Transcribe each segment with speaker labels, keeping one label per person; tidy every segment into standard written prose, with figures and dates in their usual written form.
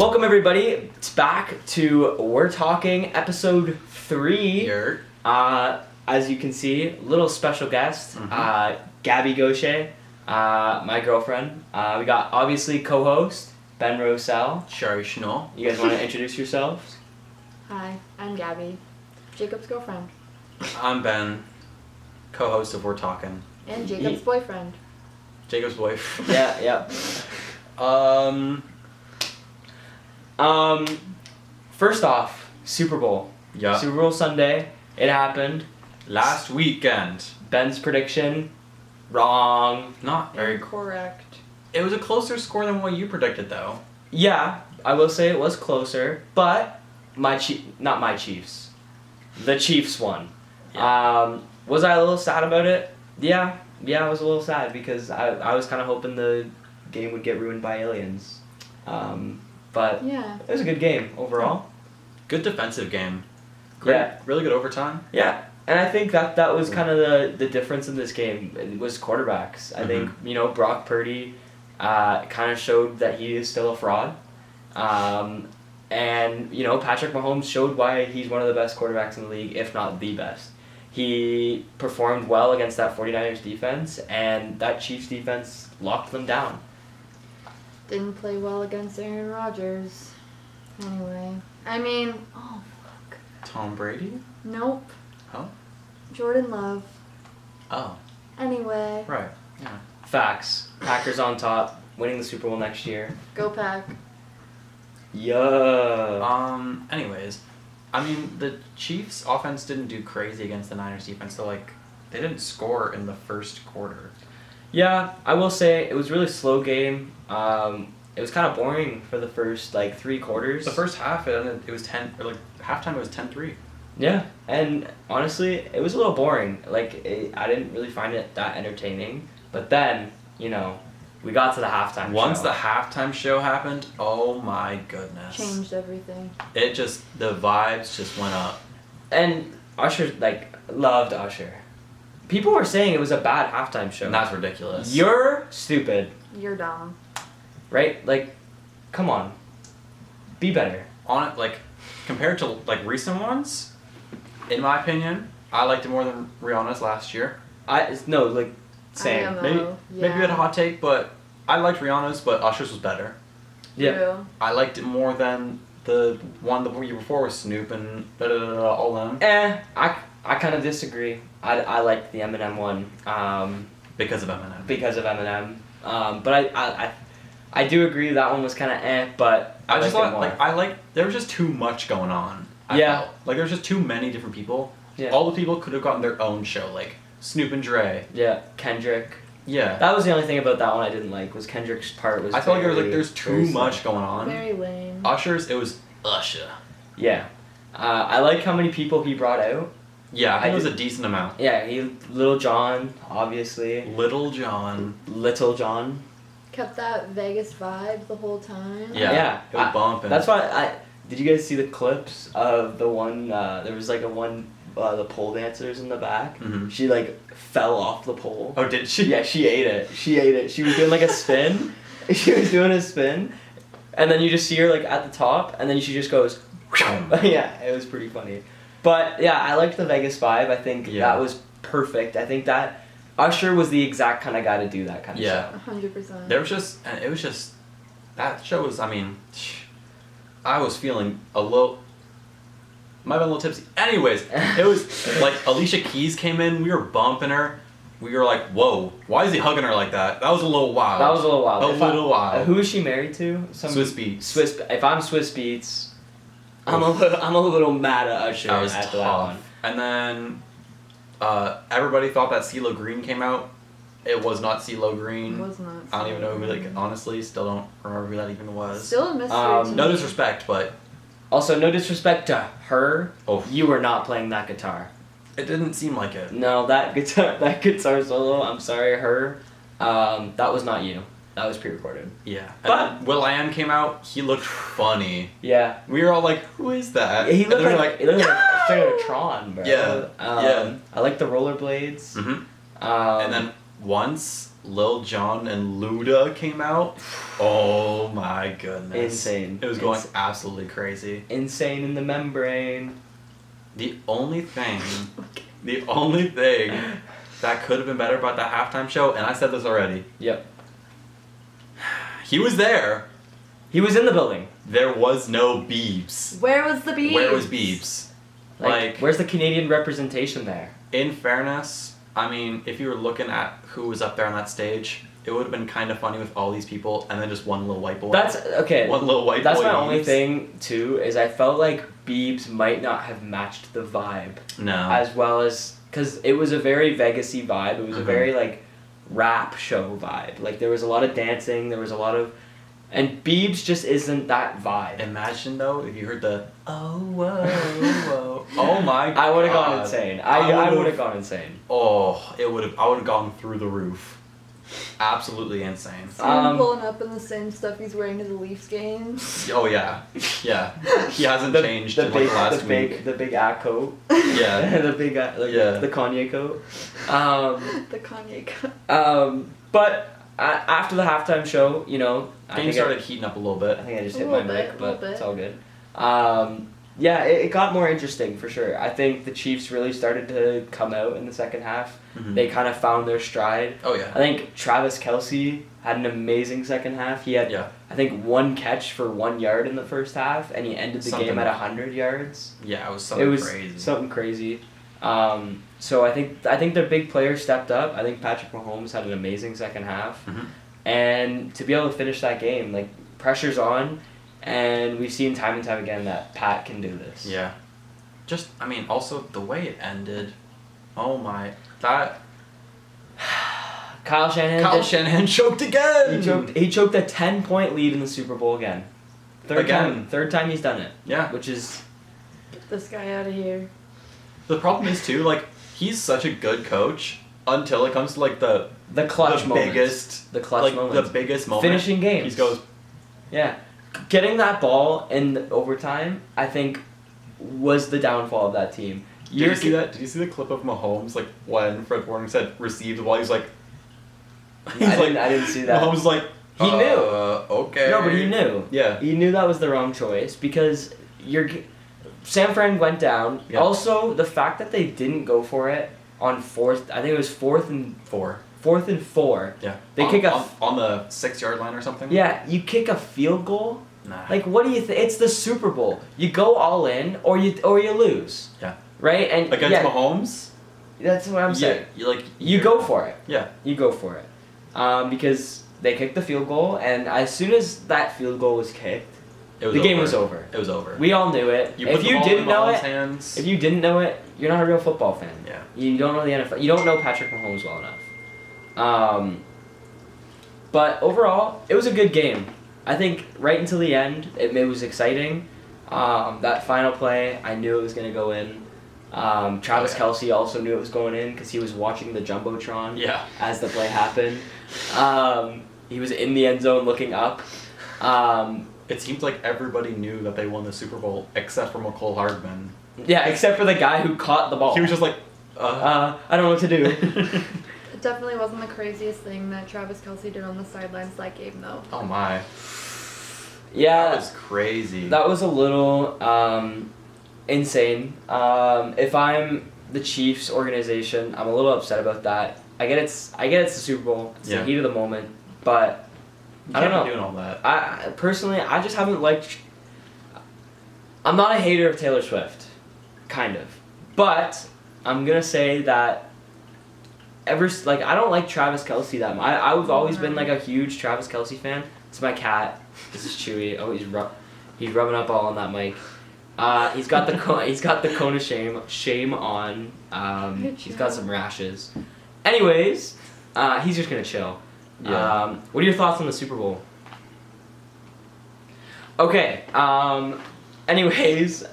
Speaker 1: Welcome everybody. It's back to We're Talking episode 3. As you can see, little special guest, Gabby Gaucher, my girlfriend. We got obviously co-host Ben Rosell.
Speaker 2: Shari Schnall.
Speaker 1: You guys want to introduce yourselves?
Speaker 3: Hi, I'm Gabby, Jacob's girlfriend.
Speaker 2: I'm Ben, co-host of We're Talking.
Speaker 3: And Jacob's boyfriend.
Speaker 2: Jacob's wife.
Speaker 1: Yeah. First off, Super Bowl.
Speaker 2: Yeah.
Speaker 1: Super Bowl Sunday. It happened.
Speaker 2: Last weekend.
Speaker 1: Ben's prediction, wrong.
Speaker 2: Not very.
Speaker 3: Correct.
Speaker 2: It was a closer score than what you predicted, though.
Speaker 1: Yeah, I will say it was closer, but not my Chiefs. The Chiefs won.
Speaker 2: Yeah.
Speaker 1: Was I a little sad about it? Yeah, I was a little sad because I was kind of hoping the game would get ruined by aliens. But
Speaker 3: yeah,
Speaker 1: it was a good game overall.
Speaker 2: Good defensive game. Great,
Speaker 1: Yeah.
Speaker 2: Really good overtime.
Speaker 1: Yeah, and I think that was kind of the difference in this game. It was quarterbacks. I think, Brock Purdy kind of showed that he is still a fraud. And, Patrick Mahomes showed why he's one of the best quarterbacks in the league, if not the best. He performed well against that 49ers defense, and that Chiefs defense locked them down.
Speaker 3: didn't play well against Aaron Rodgers. Anyway, fuck.
Speaker 2: Tom Brady?
Speaker 3: Nope.
Speaker 2: Oh?
Speaker 3: Jordan Love.
Speaker 2: Oh.
Speaker 3: Anyway.
Speaker 2: Right. Yeah.
Speaker 1: Facts. Packers on top, winning the Super Bowl next year.
Speaker 3: Go Pack.
Speaker 1: Yeah.
Speaker 2: Anyways, the Chiefs' offense didn't do crazy against the Niners' defense. So, they didn't score in the first quarter.
Speaker 1: Yeah, I will say it was a really slow game. It was kind of boring for the first 3 quarters.
Speaker 2: The first half, it was 10, or halftime it was 10-3.
Speaker 1: Yeah, and honestly, it was a little boring. I didn't really find it that entertaining. But then, we got to the halftime show.
Speaker 2: Once the halftime show happened, oh my goodness.
Speaker 3: Changed everything.
Speaker 2: The vibes just went up.
Speaker 1: And Usher, loved Usher. People were saying it was a bad halftime show.
Speaker 2: And that's ridiculous.
Speaker 1: You're stupid.
Speaker 3: You're dumb.
Speaker 1: Right? Come on. Be better.
Speaker 2: Compared to, recent ones, in my opinion, I liked it more than Rihanna's last year.
Speaker 1: Same.
Speaker 3: IMO,
Speaker 2: Maybe
Speaker 3: yeah.
Speaker 2: we had a hot take, but I liked Rihanna's, but Usher's was better.
Speaker 1: Yeah.
Speaker 3: True.
Speaker 2: I liked it more than the one the year before with Snoop and all them.
Speaker 1: I kind of disagree. I liked the Eminem one.
Speaker 2: Because of Eminem.
Speaker 1: But I do agree that one was kind of but
Speaker 2: I just
Speaker 1: liked
Speaker 2: thought,
Speaker 1: it more.
Speaker 2: there was just too much going on. I
Speaker 1: Yeah.
Speaker 2: felt. There was just too many different people.
Speaker 1: Yeah.
Speaker 2: All the people could have gotten their own show, Snoop and Dre.
Speaker 1: Yeah, Kendrick.
Speaker 2: Yeah.
Speaker 1: That was the only thing about that one I didn't like, was Kendrick's part was
Speaker 2: I felt like there's
Speaker 1: very
Speaker 2: too much
Speaker 1: slow.
Speaker 2: going on.
Speaker 3: Very lame.
Speaker 2: Usher's, it was Usher.
Speaker 1: Yeah. I like how many people he brought out.
Speaker 2: Yeah, I think it was a decent amount.
Speaker 1: Yeah, Little John, obviously.
Speaker 2: Little John.
Speaker 3: Kept that Vegas vibe the whole time.
Speaker 1: Yeah.
Speaker 2: It was bumping.
Speaker 1: That's why did you guys see the clips of the one, there was the pole dancers in the back?
Speaker 2: Mm-hmm.
Speaker 1: She fell off the pole.
Speaker 2: Oh, did she?
Speaker 1: Yeah, she ate it. She was doing a spin. She was doing a spin. And then you just see her at the top, and then she just goes, yeah, it was pretty funny. But yeah, I liked the Vegas vibe. I think that was perfect. I think that Usher was the exact kind of guy to do that kind of show.
Speaker 3: 100%.
Speaker 2: It was just, that show was, I was feeling might have been a little tipsy. Anyways, it was Alicia Keys came in, we were bumping her. We were like, whoa, why is he hugging her like that? That was a little wild.
Speaker 1: wild. Who is she married to?
Speaker 2: Swiss Beats.
Speaker 1: If I'm Swiss Beats, I'm a little mad at Usher after that one.
Speaker 2: And then everybody thought that CeeLo Green came out. It was not CeeLo Green.
Speaker 3: It was not.
Speaker 2: I don't even know who, honestly, still don't remember who that even was.
Speaker 3: Still a mystery to
Speaker 2: No
Speaker 3: me.
Speaker 2: disrespect, but...
Speaker 1: Also, no disrespect to her.
Speaker 2: Oh.
Speaker 1: You were not playing that guitar.
Speaker 2: It didn't seem like it.
Speaker 1: No, that guitar solo, I'm sorry, her. That was not you. That was pre-recorded.
Speaker 2: Yeah.
Speaker 1: But
Speaker 2: and Will.i.am came out, he looked funny.
Speaker 1: Yeah.
Speaker 2: We were all like, who is that?
Speaker 1: He looked like straight out of
Speaker 2: "No!"
Speaker 1: Tron, bro.
Speaker 2: Yeah.
Speaker 1: I like the rollerblades.
Speaker 2: Mm-hmm. And then once Lil Jon and Luda came out, oh my goodness.
Speaker 1: Insane.
Speaker 2: It was going absolutely crazy.
Speaker 1: Insane in the membrane.
Speaker 2: The only thing that could have been better about that halftime show, and I said this already.
Speaker 1: Yep.
Speaker 2: He was there.
Speaker 1: He was in the building.
Speaker 2: There was no Biebs.
Speaker 3: Where was the Biebs?
Speaker 2: Where was Biebs? Like,
Speaker 1: where's the Canadian representation there?
Speaker 2: In fairness, I mean, if you were looking at who was up there on that stage, it would have been kind of funny with all these people and then just one little white boy.
Speaker 1: That's okay.
Speaker 2: One little white boy.
Speaker 1: That's my
Speaker 2: Biebs.
Speaker 1: only thing too. Is I felt like Biebs might not have matched the vibe
Speaker 2: No.
Speaker 1: as well as because it was a very Vegas-y vibe. It was a very like rap show vibe. Like there was a lot of dancing. There was a lot of. And Biebs just isn't that vibe.
Speaker 2: Imagine though if you heard the oh whoa whoa oh my god.
Speaker 1: I would have gone insane. I would have gone insane.
Speaker 2: Oh, I would have gone through the roof. Absolutely insane.
Speaker 3: See him pulling up in the same stuff he's wearing to the Leafs games.
Speaker 2: Oh yeah. Yeah. He hasn't changed in like the last week.
Speaker 1: The big coat.
Speaker 2: Yeah.
Speaker 1: The big the Kanye coat.
Speaker 3: The Kanye coat.
Speaker 1: But after the halftime show, you know,
Speaker 2: Game started heating up a little bit.
Speaker 1: I think I just hit
Speaker 3: A
Speaker 1: my
Speaker 3: little
Speaker 1: mic,
Speaker 3: bit,
Speaker 1: but
Speaker 3: little
Speaker 1: it's all good. Yeah, it got more interesting for sure. I think the Chiefs really started to come out in the second half.
Speaker 2: Mm-hmm.
Speaker 1: They kind of found their stride.
Speaker 2: Oh yeah.
Speaker 1: I think Travis Kelce had an amazing second half. He had, I think, 1 catch for 1 yard in the first half, and he ended the game at 100 yards.
Speaker 2: Yeah, it was crazy.
Speaker 1: Something crazy. So I think their big players stepped up. I think Patrick Mahomes had an amazing second half.
Speaker 2: Mm-hmm.
Speaker 1: And to be able to finish that game, like, pressure's on, and we've seen time and time again that Pat can do this.
Speaker 2: Yeah. Just, I mean, also the way it ended, oh my, that...
Speaker 1: Kyle Shanahan
Speaker 2: choked again!
Speaker 1: He choked a 10-point lead in the Super Bowl again. Third time he's done it.
Speaker 2: Yeah.
Speaker 1: Which is...
Speaker 3: Get this guy out of here.
Speaker 2: The problem is, too, like, he's such a good coach until it comes to, like, the
Speaker 1: clutch moments.
Speaker 2: The biggest moment.
Speaker 1: Finishing games.
Speaker 2: He goes...
Speaker 1: Yeah. Getting that ball in overtime, I think, was the downfall of that team.
Speaker 2: Did you see that? Did you see the clip of Mahomes, like, when Fred Warner said received the ball? He's like...
Speaker 1: I didn't see that.
Speaker 2: Mahomes was like...
Speaker 1: He knew.
Speaker 2: Okay.
Speaker 1: No, but he knew.
Speaker 2: Yeah.
Speaker 1: He knew that was the wrong choice because San Fran went down. Yeah. Also, the fact that they didn't go for it on fourth, I think it was 4th and 4. 4th and 4.
Speaker 2: Yeah.
Speaker 1: They kick
Speaker 2: on the 6-yard line or something.
Speaker 1: Yeah, you kick a field goal.
Speaker 2: Nah.
Speaker 1: Like, what do you think? It's the Super Bowl. You go all in, or you lose.
Speaker 2: Yeah.
Speaker 1: Right. And
Speaker 2: against Mahomes.
Speaker 1: That's what I'm saying.
Speaker 2: You
Speaker 1: go for it.
Speaker 2: Yeah.
Speaker 1: You go for it, because they kicked the field goal, and as soon as that field goal was kicked, the game was over.
Speaker 2: It was over.
Speaker 1: We all knew it. If you didn't know it, you're not a real football fan.
Speaker 2: Yeah.
Speaker 1: You don't know the NFL. You don't know Patrick Mahomes well enough. But overall, it was a good game. I think right until the end, it was exciting. That final play, I knew it was going to go in. Travis Kelce also knew it was going in because he was watching the Jumbotron as the play happened. He was in the end zone looking up.
Speaker 2: It seems like everybody knew that they won the Super Bowl except for McCole Hardman.
Speaker 1: Yeah, except for the guy who caught the ball.
Speaker 2: He was just like,
Speaker 1: I don't know what to do.
Speaker 3: It definitely wasn't the craziest thing that Travis Kelce did on the sidelines that game, though.
Speaker 2: Oh my.
Speaker 1: Yeah.
Speaker 2: That was crazy.
Speaker 1: That was a little insane. If I'm the Chiefs organization, I'm a little upset about that. I get it's the Super Bowl. It's the heat of the moment, but I don't know.
Speaker 2: Doing all that.
Speaker 1: I personally, I just haven't liked. I'm not a hater of Taylor Swift, kind of, but I'm gonna say that. I don't like Travis Kelce that much. I've always been like a huge Travis Kelce fan. It's my cat. This is Chewy. Oh, he's rubbing up all on that mic. He's got the cone of shame on. He's got some rashes. Anyways, he's just gonna chill.
Speaker 2: Yeah.
Speaker 1: What are your thoughts on the Super Bowl? Okay. Anyways.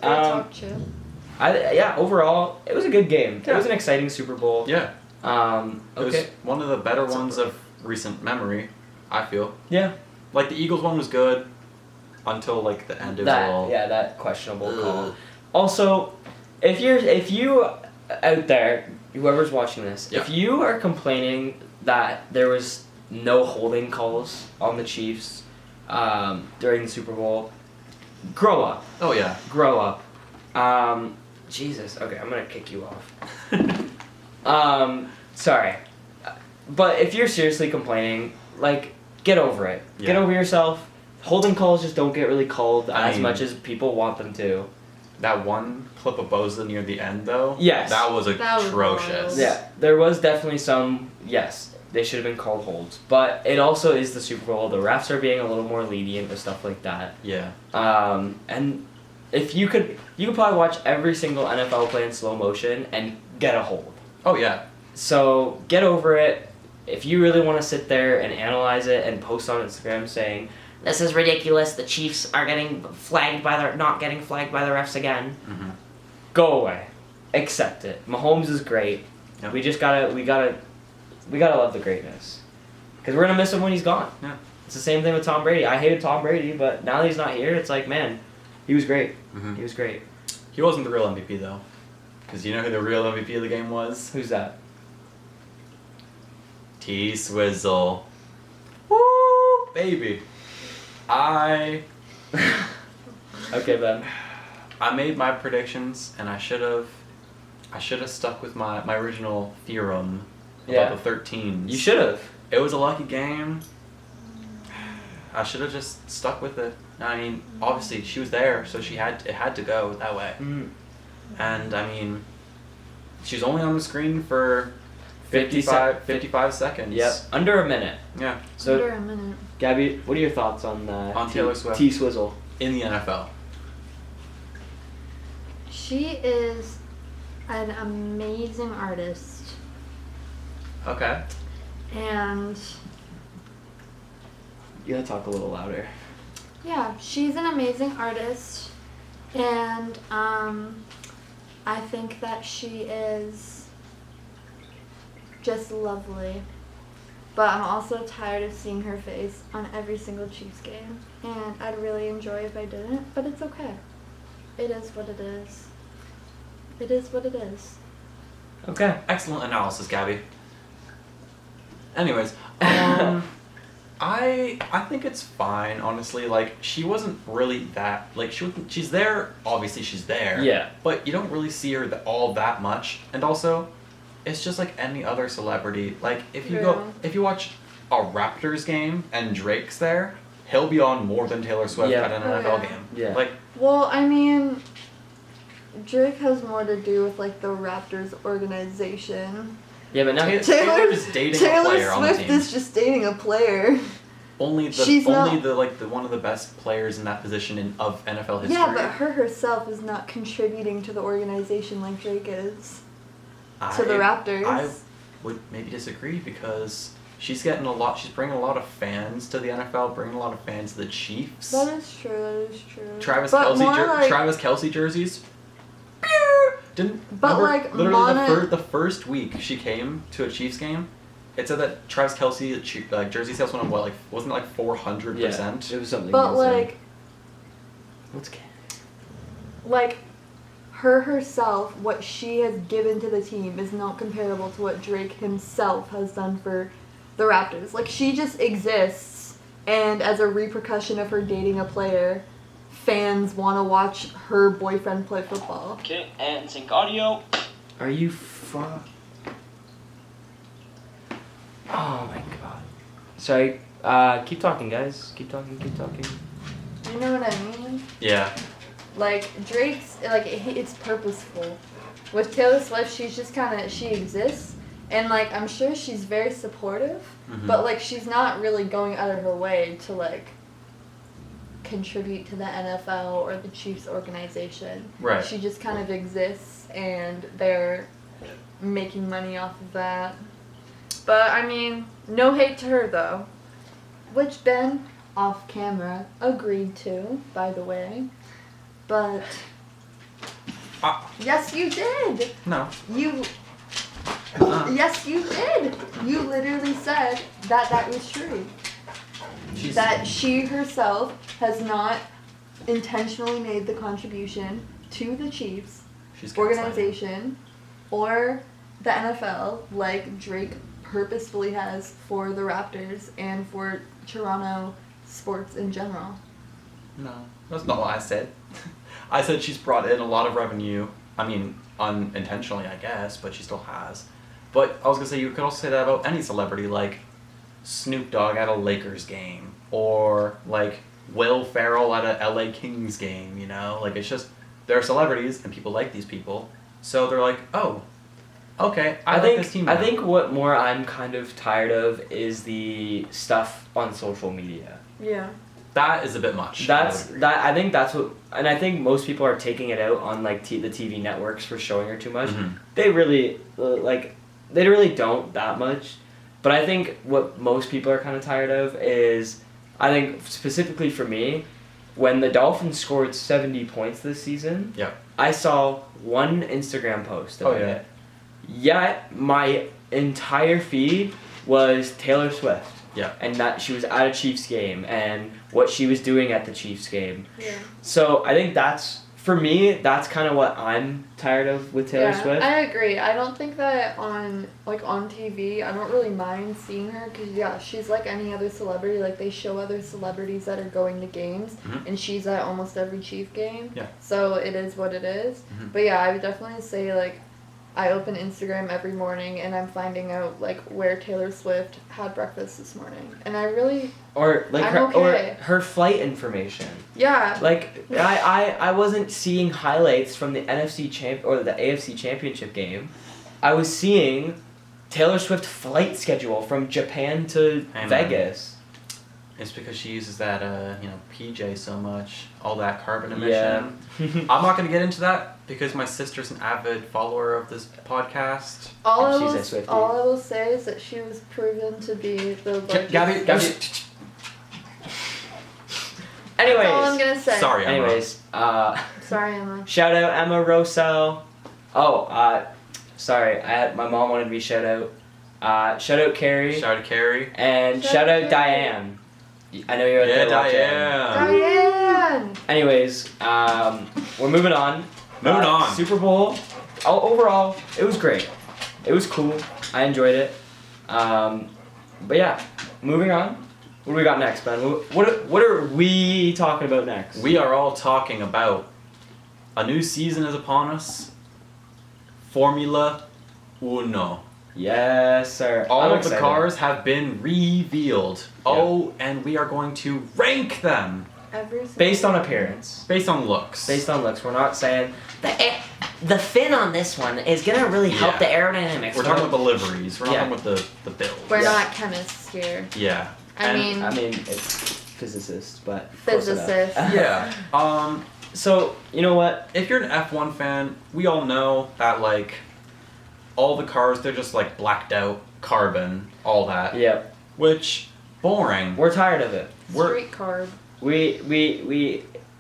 Speaker 1: Overall, it was a good game.
Speaker 2: Yeah.
Speaker 1: It was an exciting Super Bowl.
Speaker 2: Yeah. It was
Speaker 1: Okay.
Speaker 2: one of the better ones of recent memory, I feel.
Speaker 1: Yeah.
Speaker 2: Like the Eagles one was good until like the end of it all.
Speaker 1: Yeah, that questionable call. Also, if you out there, whoever's watching this, if you are complaining that there was no holding calls on the Chiefs during the Super Bowl. Grow up.
Speaker 2: Oh yeah.
Speaker 1: Grow up. Jesus. Okay, I'm gonna kick you off. Sorry. But if you're seriously complaining, like, get over it.
Speaker 2: Yeah.
Speaker 1: Get over yourself. Holding calls just don't get really called
Speaker 2: I
Speaker 1: as
Speaker 2: mean,
Speaker 1: much as people want them to.
Speaker 2: That one clip of Bosa near the end, though.
Speaker 1: Yes.
Speaker 2: That was
Speaker 3: That was
Speaker 2: atrocious.
Speaker 3: wild.
Speaker 1: Yeah, there was definitely some. Yes, they should have been called holds, but it also is the Super Bowl. The refs are being a little more lenient with stuff like that.
Speaker 2: Yeah.
Speaker 1: And if you could probably watch every single NFL play in slow motion and get a hold.
Speaker 2: Oh yeah.
Speaker 1: So get over it. If you really want to sit there and analyze it and post on Instagram saying, "This is ridiculous. The Chiefs are not getting flagged by the refs again,"
Speaker 2: Mm-hmm.
Speaker 1: go away. Accept it. Mahomes is great.
Speaker 2: Yep.
Speaker 1: We gotta love the greatness, because we're gonna miss him when he's gone.
Speaker 2: Yeah.
Speaker 1: It's the same thing with Tom Brady. I hated Tom Brady, but now that he's not here, it's like, man, he was great.
Speaker 2: Mm-hmm.
Speaker 1: He was great.
Speaker 2: He wasn't the real MVP though, because you know who the real MVP of the game was?
Speaker 1: Who's that?
Speaker 2: T-Swizzle. Woo, baby.
Speaker 1: Okay, Ben.
Speaker 2: I made my predictions, and I should have stuck with my original theorem about the 13s.
Speaker 1: You should have.
Speaker 2: It was a lucky game. I should have just stuck with it. I mean, obviously she was there, so it had to go that way.
Speaker 1: Mm.
Speaker 2: And I mean, she's only on the screen for 55 seconds.
Speaker 1: Yep, under a minute.
Speaker 2: Yeah.
Speaker 1: So,
Speaker 3: Under a minute.
Speaker 1: Gabby, what are your thoughts on
Speaker 2: Taylor Swift?
Speaker 1: T-Swizzle?
Speaker 2: In the NFL.
Speaker 3: She is an amazing artist.
Speaker 2: Okay.
Speaker 3: And
Speaker 1: You gotta talk a little louder.
Speaker 3: yeah, she's an amazing artist. And I think that she is just lovely. But I'm also tired of seeing her face on every single Chiefs game. And I'd really enjoy if I didn't, but it's okay. It is what it is. It is what it is.
Speaker 1: Okay.
Speaker 2: Excellent analysis, Gabby. Anyways, I think it's fine, honestly. Like, she wasn't really that, like, she's there, obviously she's there.
Speaker 1: Yeah.
Speaker 2: But you don't really see her all that much. And also, it's just like any other celebrity. Like, if you watch a Raptors game and Drake's there, he'll be on more than Taylor Swift
Speaker 1: Yeah.
Speaker 2: at an
Speaker 3: Oh,
Speaker 2: NFL
Speaker 3: yeah.
Speaker 2: game.
Speaker 1: Yeah.
Speaker 2: Like,
Speaker 3: Well, I mean, Drake has more to do with like the Raptors organization.
Speaker 1: Yeah, but now
Speaker 2: Taylor's dating a
Speaker 3: Taylor
Speaker 2: player on the
Speaker 3: Swift
Speaker 2: team.
Speaker 3: is just dating a player. She's not-
Speaker 2: the one of the best players in that position of NFL history.
Speaker 3: Yeah, but her herself is not contributing to the organization like Drake is. To the Raptors.
Speaker 2: I would maybe disagree because she's bringing a lot of fans to the NFL, bringing a lot of fans to the Chiefs.
Speaker 3: That is true. That is true.
Speaker 2: Travis
Speaker 3: But more like-
Speaker 2: Travis Kelce jerseys.
Speaker 3: But, like,
Speaker 2: literally the first week she came to a Chiefs game, it said that Travis Kelce jersey sales went up wasn't it like 400%?
Speaker 1: Yeah, it was something.
Speaker 3: But
Speaker 1: insane.
Speaker 3: like,
Speaker 1: What's
Speaker 3: like, her herself, what she has given to the team is not comparable to what Drake himself has done for the Raptors. Like, she just exists, and as a repercussion of her dating a player, fans want to watch her boyfriend play football.
Speaker 1: Okay, and sync audio. Are you Oh my god. Sorry. Keep talking, guys. Keep talking.
Speaker 3: You know what I mean?
Speaker 2: Yeah.
Speaker 3: Like, Drake's, like, it's purposeful. With Taylor Swift, she's just she exists, and, like, I'm sure she's very supportive,
Speaker 2: Mhm.
Speaker 3: but, like, she's not really going out of her way to, like, contribute to the NFL or the Chiefs organization.
Speaker 2: Right.
Speaker 3: She just kind of exists, and they're making money off of that. But, I mean, no hate to her, though. Which Ben, off camera, agreed to, by the way. But, yes, you did.
Speaker 2: No.
Speaker 3: Yes, you did. You literally said that was true. That she herself has not intentionally made the contribution to the Chiefs
Speaker 2: She's
Speaker 3: organization or the NFL like Drake purposefully has for the Raptors and for Toronto sports in general.
Speaker 2: No, that's not what I said. I said she's brought in a lot of revenue. I mean, unintentionally, I guess, but she still has. But I was gonna say, you could also say that about any celebrity, like Snoop Dogg at a Lakers game, or like Will Ferrell at a LA Kings game, you know? Like, it's just, they're celebrities and people like these people, so they're like, oh, okay, I like this team now.
Speaker 1: I think what more I'm kind of tired of is the stuff on social media.
Speaker 3: Yeah.
Speaker 2: That is a bit much.
Speaker 1: I think that's what, and I think most people are taking it out on like the TV networks for showing her too much.
Speaker 2: Mhm.
Speaker 1: They really they really don't that much. But I think what most people are kind of tired of is, I think specifically for me, when the Dolphins scored 70 points this season,
Speaker 2: Yeah.
Speaker 1: I saw one Instagram post about
Speaker 2: Oh, yeah.
Speaker 1: it. Yet my entire feed was Taylor Swift.
Speaker 2: Yeah.
Speaker 1: And that she was at a Chiefs game and what she was doing at the Chiefs game.
Speaker 3: Yeah.
Speaker 1: So I think that's, for me, that's kind of what I'm tired of with Taylor Swift.
Speaker 3: I agree. I don't think that on TV, I don't really mind seeing her because, yeah, she's like any other celebrity. Like, they show other celebrities that are going to games, and she's at almost every Chief game.
Speaker 2: Yeah.
Speaker 3: So it is what it is. But, yeah, I would definitely say, like, I open Instagram every morning and I'm finding out, like, where Taylor Swift had breakfast this morning. And I really...
Speaker 1: Or like
Speaker 3: I'm
Speaker 1: or
Speaker 3: okay.
Speaker 1: her flight information.
Speaker 3: Yeah.
Speaker 1: Like I wasn't seeing highlights from the NFC or the AFC Championship game. I was seeing Taylor Swift flight schedule from Japan to Vegas.
Speaker 2: It's because she uses that PJ so much, all that carbon emission.
Speaker 1: Yeah.
Speaker 2: I'm not gonna get into that because my sister's an avid follower of this podcast.
Speaker 3: All I will say is that she was proven to be the largest...
Speaker 2: Gabby.
Speaker 1: Anyways.
Speaker 3: That's all I'm gonna say.
Speaker 2: Sorry, Emma.
Speaker 1: Anyways,
Speaker 3: Sorry, Emma.
Speaker 1: shout out Emma Rosell. Oh, sorry, my mom wanted me shout out. Shout out Carrie.
Speaker 2: Shout out Carrie.
Speaker 1: And shout out Diane. I know you're out there watching.
Speaker 3: Diane!
Speaker 1: Anyways, we're moving on.
Speaker 2: Moving on.
Speaker 1: Super Bowl. Overall, it was great. It was cool. I enjoyed it. But yeah, moving on. What do we got next, Ben? What are we talking about next?
Speaker 2: We are all talking about a new season is upon us. Formula Uno.
Speaker 1: Yes, sir.
Speaker 2: All
Speaker 1: I'm
Speaker 2: of
Speaker 1: excited.
Speaker 2: the cars have been revealed.
Speaker 1: Yeah.
Speaker 2: Oh, and we are going to rank them
Speaker 1: Based on appearance.
Speaker 2: based on looks.
Speaker 1: Based on looks. We're not saying the fin on this one is gonna really help the aerodynamics.
Speaker 2: We're talking about the liveries. We're not talking about the build.
Speaker 3: We're not chemists here.
Speaker 2: Yeah.
Speaker 3: I mean,
Speaker 1: it's physicists, but
Speaker 3: physicists.
Speaker 2: Yeah.
Speaker 1: So you know what?
Speaker 2: If you're an F1 fan, we all know that like all the cars, they're just like blacked out carbon, all that.
Speaker 1: Yep.
Speaker 2: Which boring.
Speaker 1: We're tired of it.
Speaker 3: Street card.
Speaker 2: We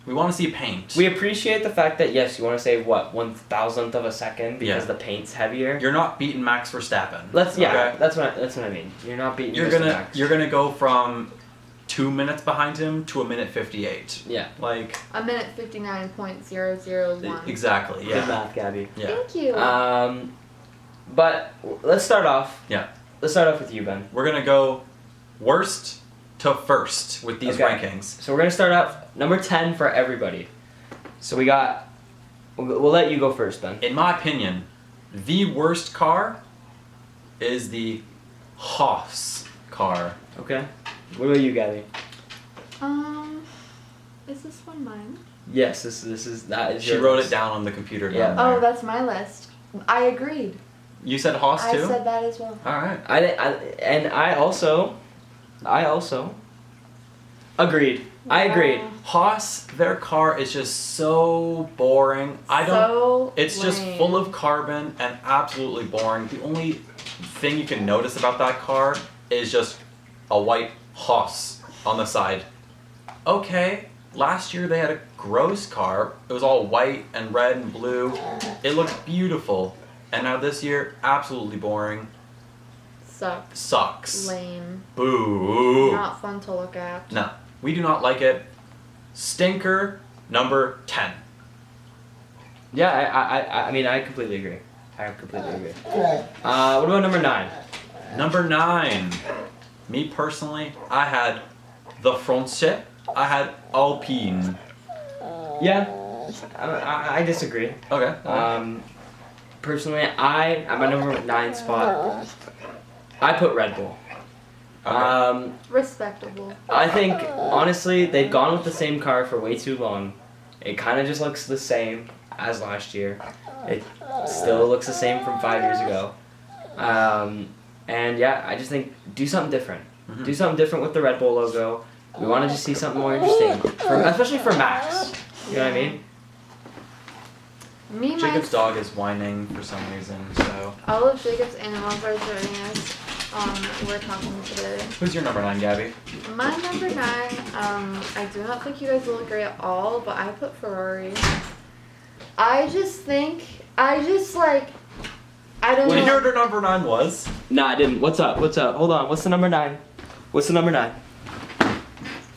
Speaker 2: want to see paint.
Speaker 1: We appreciate the fact that yes, you want to save what 1,000th of a second because the paint's heavier.
Speaker 2: You're not beating Max Verstappen.
Speaker 1: That's what I mean. You're not beating. Max.
Speaker 2: You're gonna go from 2 minutes behind him to 1:58.
Speaker 1: Yeah.
Speaker 2: Like
Speaker 3: a minute 59.001.
Speaker 2: Exactly. Yeah.
Speaker 1: Good math, Gabby.
Speaker 2: Yeah.
Speaker 3: Thank you.
Speaker 1: But let's start off.
Speaker 2: Yeah.
Speaker 1: Let's start off with you, Ben.
Speaker 2: We're gonna go worst to first with these rankings.
Speaker 1: So we're gonna start off number 10 for everybody. So we got. We'll let you go first, Ben.
Speaker 2: In my opinion, the worst car is the Haas car.
Speaker 1: Okay. What about you, Gabby?
Speaker 3: Is this one mine?
Speaker 1: Yes, that is.
Speaker 2: She wrote it down on the computer.
Speaker 1: Yeah.
Speaker 2: Down there.
Speaker 3: Oh, that's my list. I agreed.
Speaker 2: You said Haas too?
Speaker 3: I said that as well.
Speaker 2: All right.
Speaker 1: I also agreed. I agreed.
Speaker 2: Haas, their car is just so boring. It's just full of carbon and absolutely boring. The only thing you can notice about that car is just a white Haas on the side. Okay, last year they had a gross car. It was all white and red and blue. It looked beautiful. And now this year, absolutely boring. Sucks.
Speaker 3: Lame.
Speaker 2: Boo.
Speaker 3: Not fun to look at.
Speaker 2: No, we do not like it. Stinker number 10.
Speaker 1: Yeah, I mean, I completely agree. What about number 9?
Speaker 2: Number 9. Me personally, I had the Francais. I had Alpine.
Speaker 1: Yeah, I disagree.
Speaker 2: Okay.
Speaker 1: Personally, at my number 9 spot, I put Red Bull.
Speaker 2: Okay.
Speaker 3: Respectable.
Speaker 1: I think, honestly, they've gone with the same car for way too long. It kind of just looks the same as last year. It still looks the same from 5 years ago. And yeah, I just think do something different.
Speaker 2: Mhm.
Speaker 1: Do something different with the Red Bull logo. We want to just see something more interesting, especially for Max. You know what I mean?
Speaker 3: Me,
Speaker 2: Jacob's dog is whining for some reason, so.
Speaker 3: all of Jacob's animals are joining us. We're talking today.
Speaker 2: Who's your number 9, Gabby?
Speaker 3: My number 9, I do not think you guys will agree at all, but I put Ferrari. I don't
Speaker 2: Did you
Speaker 3: know.
Speaker 2: hear what her number 9 was?
Speaker 1: Nah, I didn't. What's up? Hold on. What's the number 9? What's the number 9?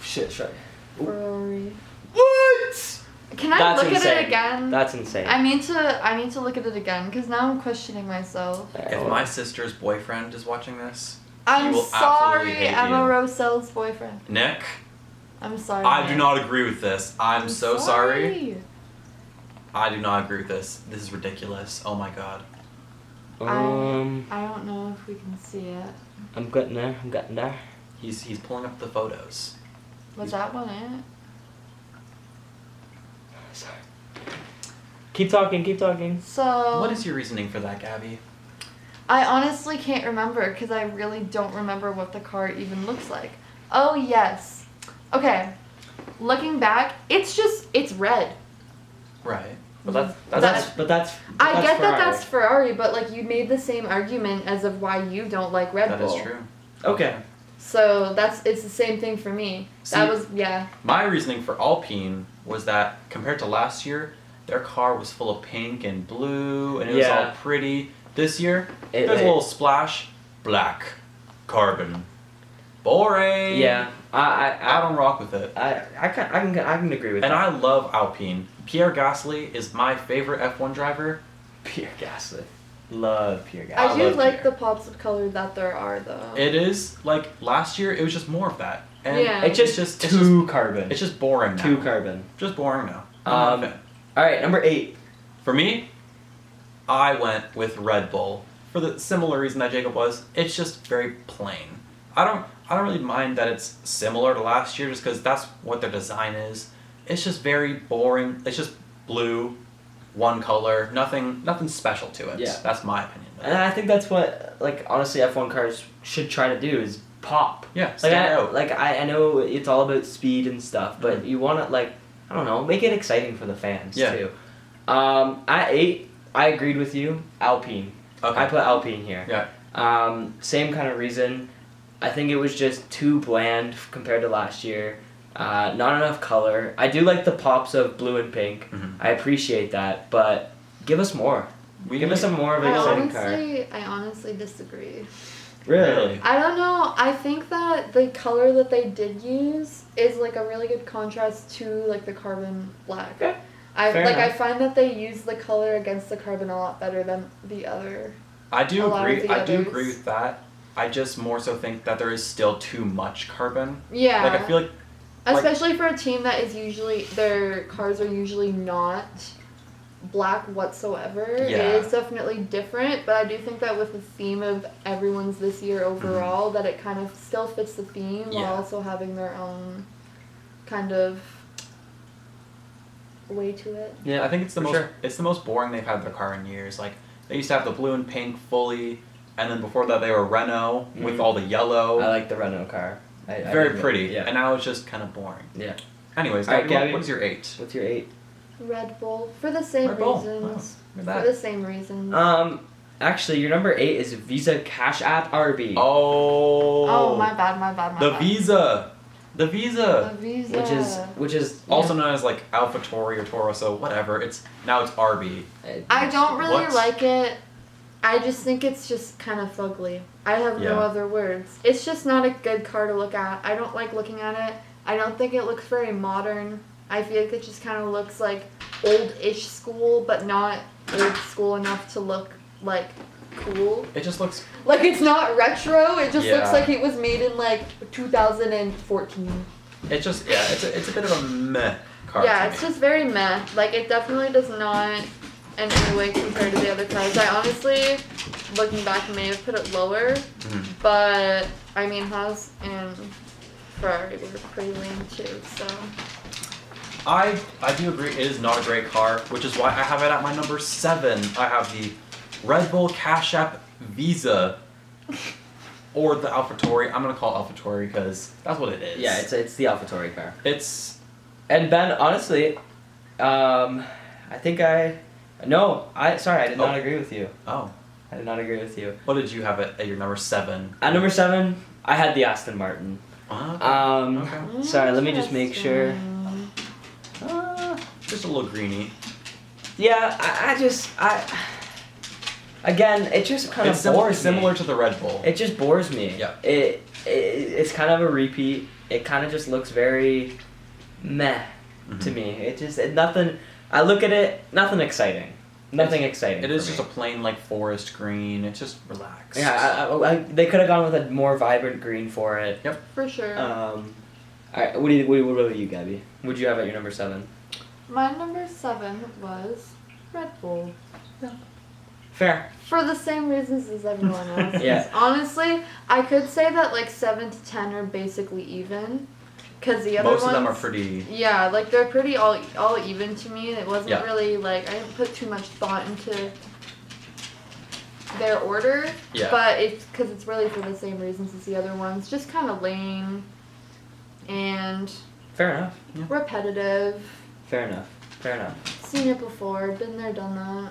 Speaker 1: Shit.
Speaker 3: Ferrari.
Speaker 1: What?
Speaker 3: Can I
Speaker 1: That's
Speaker 3: look
Speaker 1: insane.
Speaker 3: at it again?
Speaker 1: That's insane.
Speaker 3: I need to look at it again because now I'm questioning myself.
Speaker 2: If my sister's boyfriend is watching this,
Speaker 3: I'm
Speaker 2: will
Speaker 3: sorry,
Speaker 2: absolutely hate
Speaker 3: Emma
Speaker 2: you.
Speaker 3: Rosel's boyfriend.
Speaker 2: Nick,
Speaker 3: I'm sorry.
Speaker 2: I do
Speaker 3: Nick.
Speaker 2: not agree with this. I'm so sorry.
Speaker 3: sorry.
Speaker 2: I do not agree with this. This is ridiculous. Oh my god.
Speaker 3: I don't know if we can see it.
Speaker 1: I'm getting there.
Speaker 2: He's pulling up the photos.
Speaker 3: Was that one it?
Speaker 1: Sorry. Keep talking.
Speaker 3: So.
Speaker 2: What is your reasoning for that, Gabby?
Speaker 3: I honestly can't remember because I really don't remember what the car even looks like. Oh yes. Okay. Looking back, it's red.
Speaker 2: Right.
Speaker 1: But that's
Speaker 3: I get
Speaker 1: Ferrari.
Speaker 3: that's Ferrari, but like you made the same argument as of why you don't like Red
Speaker 2: That
Speaker 3: Bull.
Speaker 2: is true.
Speaker 1: Okay.
Speaker 3: So it's the same thing for me. That was
Speaker 2: My reasoning for Alpine was that compared to last year, their car was full of pink and blue, and it was all pretty. This year, there's a little splash, black, carbon, boring.
Speaker 1: Yeah.
Speaker 2: I don't rock with it.
Speaker 1: I can agree with
Speaker 2: And
Speaker 1: that.
Speaker 2: I love Alpine. Pierre Gasly is my favorite F1 driver.
Speaker 1: Pierre Gasly. Love Pierre Gasly.
Speaker 3: I do
Speaker 2: love
Speaker 3: like
Speaker 2: Pierre.
Speaker 3: the pops of color that there are though.
Speaker 2: It is like last year. It was just more of that. And
Speaker 3: Yeah.
Speaker 1: It's just too carbon.
Speaker 2: It's just boring now.
Speaker 1: Too carbon.
Speaker 2: Just boring now. I'm not a fan.
Speaker 1: All right, number 8.
Speaker 2: For me, I went with Red Bull for the similar reason that Jacob was. It's just very plain. I don't really mind that it's similar to last year just because that's what their design is. It's just very boring. It's just blue, one color, nothing special to it.
Speaker 1: Yeah.
Speaker 2: That's my opinion.
Speaker 1: And I think that's what, like, honestly, F1 cars should try to do is pop.
Speaker 2: Yeah, stand out.
Speaker 1: I know it's all about speed and stuff, but you want to, like, I don't know, make it exciting for the fans, too. At 8, I agreed with you, Alpine.
Speaker 2: Okay.
Speaker 1: I put Alpine here.
Speaker 2: Yeah.
Speaker 1: Same kind of reason. I think it was just too bland compared to last year. Not enough color. I do like the pops of blue and pink.
Speaker 2: Mhm.
Speaker 1: I appreciate that, but give us more. Give us some more of an exciting car.
Speaker 3: I honestly disagree.
Speaker 1: Really?
Speaker 3: I don't know. I think that the color that they did use is like a really good contrast to like the carbon black.
Speaker 1: Okay.
Speaker 3: I
Speaker 1: enough.
Speaker 3: find that they use the color against the carbon a lot better than the other.
Speaker 2: I do
Speaker 3: A lot of
Speaker 2: agree.
Speaker 3: the
Speaker 2: I do
Speaker 3: others.
Speaker 2: agree with that. I just more so think that there is still too much carbon.
Speaker 3: Yeah.
Speaker 2: Like I feel like
Speaker 3: Especially for a team that is usually their cars are usually not black whatsoever.
Speaker 2: Yeah.
Speaker 3: It is definitely different, but I do think that with the theme of everyone's this year overall, that it kind of still fits the theme
Speaker 2: Yeah.
Speaker 3: while also having their own kind of way to it.
Speaker 1: Yeah,
Speaker 2: I think it's the
Speaker 1: for
Speaker 2: most
Speaker 1: sure.
Speaker 2: it's the most boring they've had their car in years. Like they used to have the blue and pink fully, and then before that they were Renault with all the yellow.
Speaker 1: I like the Renault car.
Speaker 2: Very
Speaker 1: dig it.
Speaker 2: pretty.
Speaker 1: Yeah.
Speaker 2: And now it's just kind of boring.
Speaker 1: Yeah.
Speaker 2: Anyways,
Speaker 1: All right,
Speaker 2: Gabby,
Speaker 1: Gabby.
Speaker 2: what is your 8?
Speaker 1: What's your 8?
Speaker 3: Red Bull for the same
Speaker 2: Red Bull.
Speaker 3: reasons.
Speaker 2: Wow, look at
Speaker 3: For
Speaker 2: that.
Speaker 3: the same reasons.
Speaker 1: Actually, your number 8 is Visa Cash App RB.
Speaker 2: Oh.
Speaker 3: my bad.
Speaker 2: The
Speaker 3: bad.
Speaker 2: Visa. The Visa.
Speaker 3: The Visa.
Speaker 1: Which is
Speaker 2: Also known as like AlphaTauri or Toro, so whatever. It's RB.
Speaker 3: I don't really
Speaker 2: What?
Speaker 3: like it. I just think it's just kind of fugly. I have no
Speaker 2: Yeah.
Speaker 3: other words. It's just not a good car to look at. I don't like looking at it. I don't think it looks very modern. I feel like it just kind of looks like old-ish school, but not old school enough to look like cool.
Speaker 2: It just looks.
Speaker 3: Like, it's not retro. It just
Speaker 2: Yeah.
Speaker 3: looks like it was made in, like, 2014.
Speaker 2: It just it's a bit of a meh car.
Speaker 3: Yeah,
Speaker 2: to
Speaker 3: it's
Speaker 2: me.
Speaker 3: just very meh. Like, it definitely does not in any way compare to the other cars. I honestly, looking back, may have put it lower. But, I mean, Haas and Ferrari were pretty lame too, so.
Speaker 2: I do agree. It is not a great car, which is why I have it at my number 7. I have the Red Bull Cash App Visa. Or the AlphaTauri. I'm gonna call it AlphaTauri because that's what it is.
Speaker 1: Yeah, it's the AlphaTauri car.
Speaker 2: And
Speaker 1: Ben, honestly, I think sorry, I did not agree with you.
Speaker 2: Oh.
Speaker 1: I did not agree with you.
Speaker 2: What did you have at your number 7?
Speaker 1: At number 7, I had the Aston Martin.
Speaker 2: Okay.
Speaker 1: Sorry, let me just make sure.
Speaker 2: Just a little greeny.
Speaker 1: Yeah, again, it just kind of bores me.
Speaker 2: Similar to the Red Bull.
Speaker 1: It just bores me.
Speaker 2: Yeah.
Speaker 1: It's kind of a repeat. It kind of just looks very meh to me. Nothing. I look at it, nothing exciting. Nothing exciting.
Speaker 2: It is just a plain like forest green. It's just relaxed.
Speaker 1: Yeah, they could have gone with a more vibrant green for it.
Speaker 2: Yep.
Speaker 3: For sure.
Speaker 1: All right, what about you, Gabby? What'd you have at your number 7?
Speaker 3: My number 7 was Red Bull.
Speaker 1: Fair.
Speaker 3: For the same reasons as everyone else.
Speaker 1: Yeah.
Speaker 3: Honestly, I could say that like 7 to 10 are basically even. Because the other
Speaker 2: Most
Speaker 3: ones,
Speaker 2: of them are pretty.
Speaker 3: Yeah, like they're pretty all even to me. It wasn't
Speaker 2: Yeah.
Speaker 3: really like, I didn't put too much thought into their order.
Speaker 2: Yeah.
Speaker 3: But it's because it's really for the same reasons as the other ones. Just kind of lame and
Speaker 1: Fair enough.
Speaker 3: repetitive.
Speaker 1: Fair enough.
Speaker 3: Seen it before, been there, done that.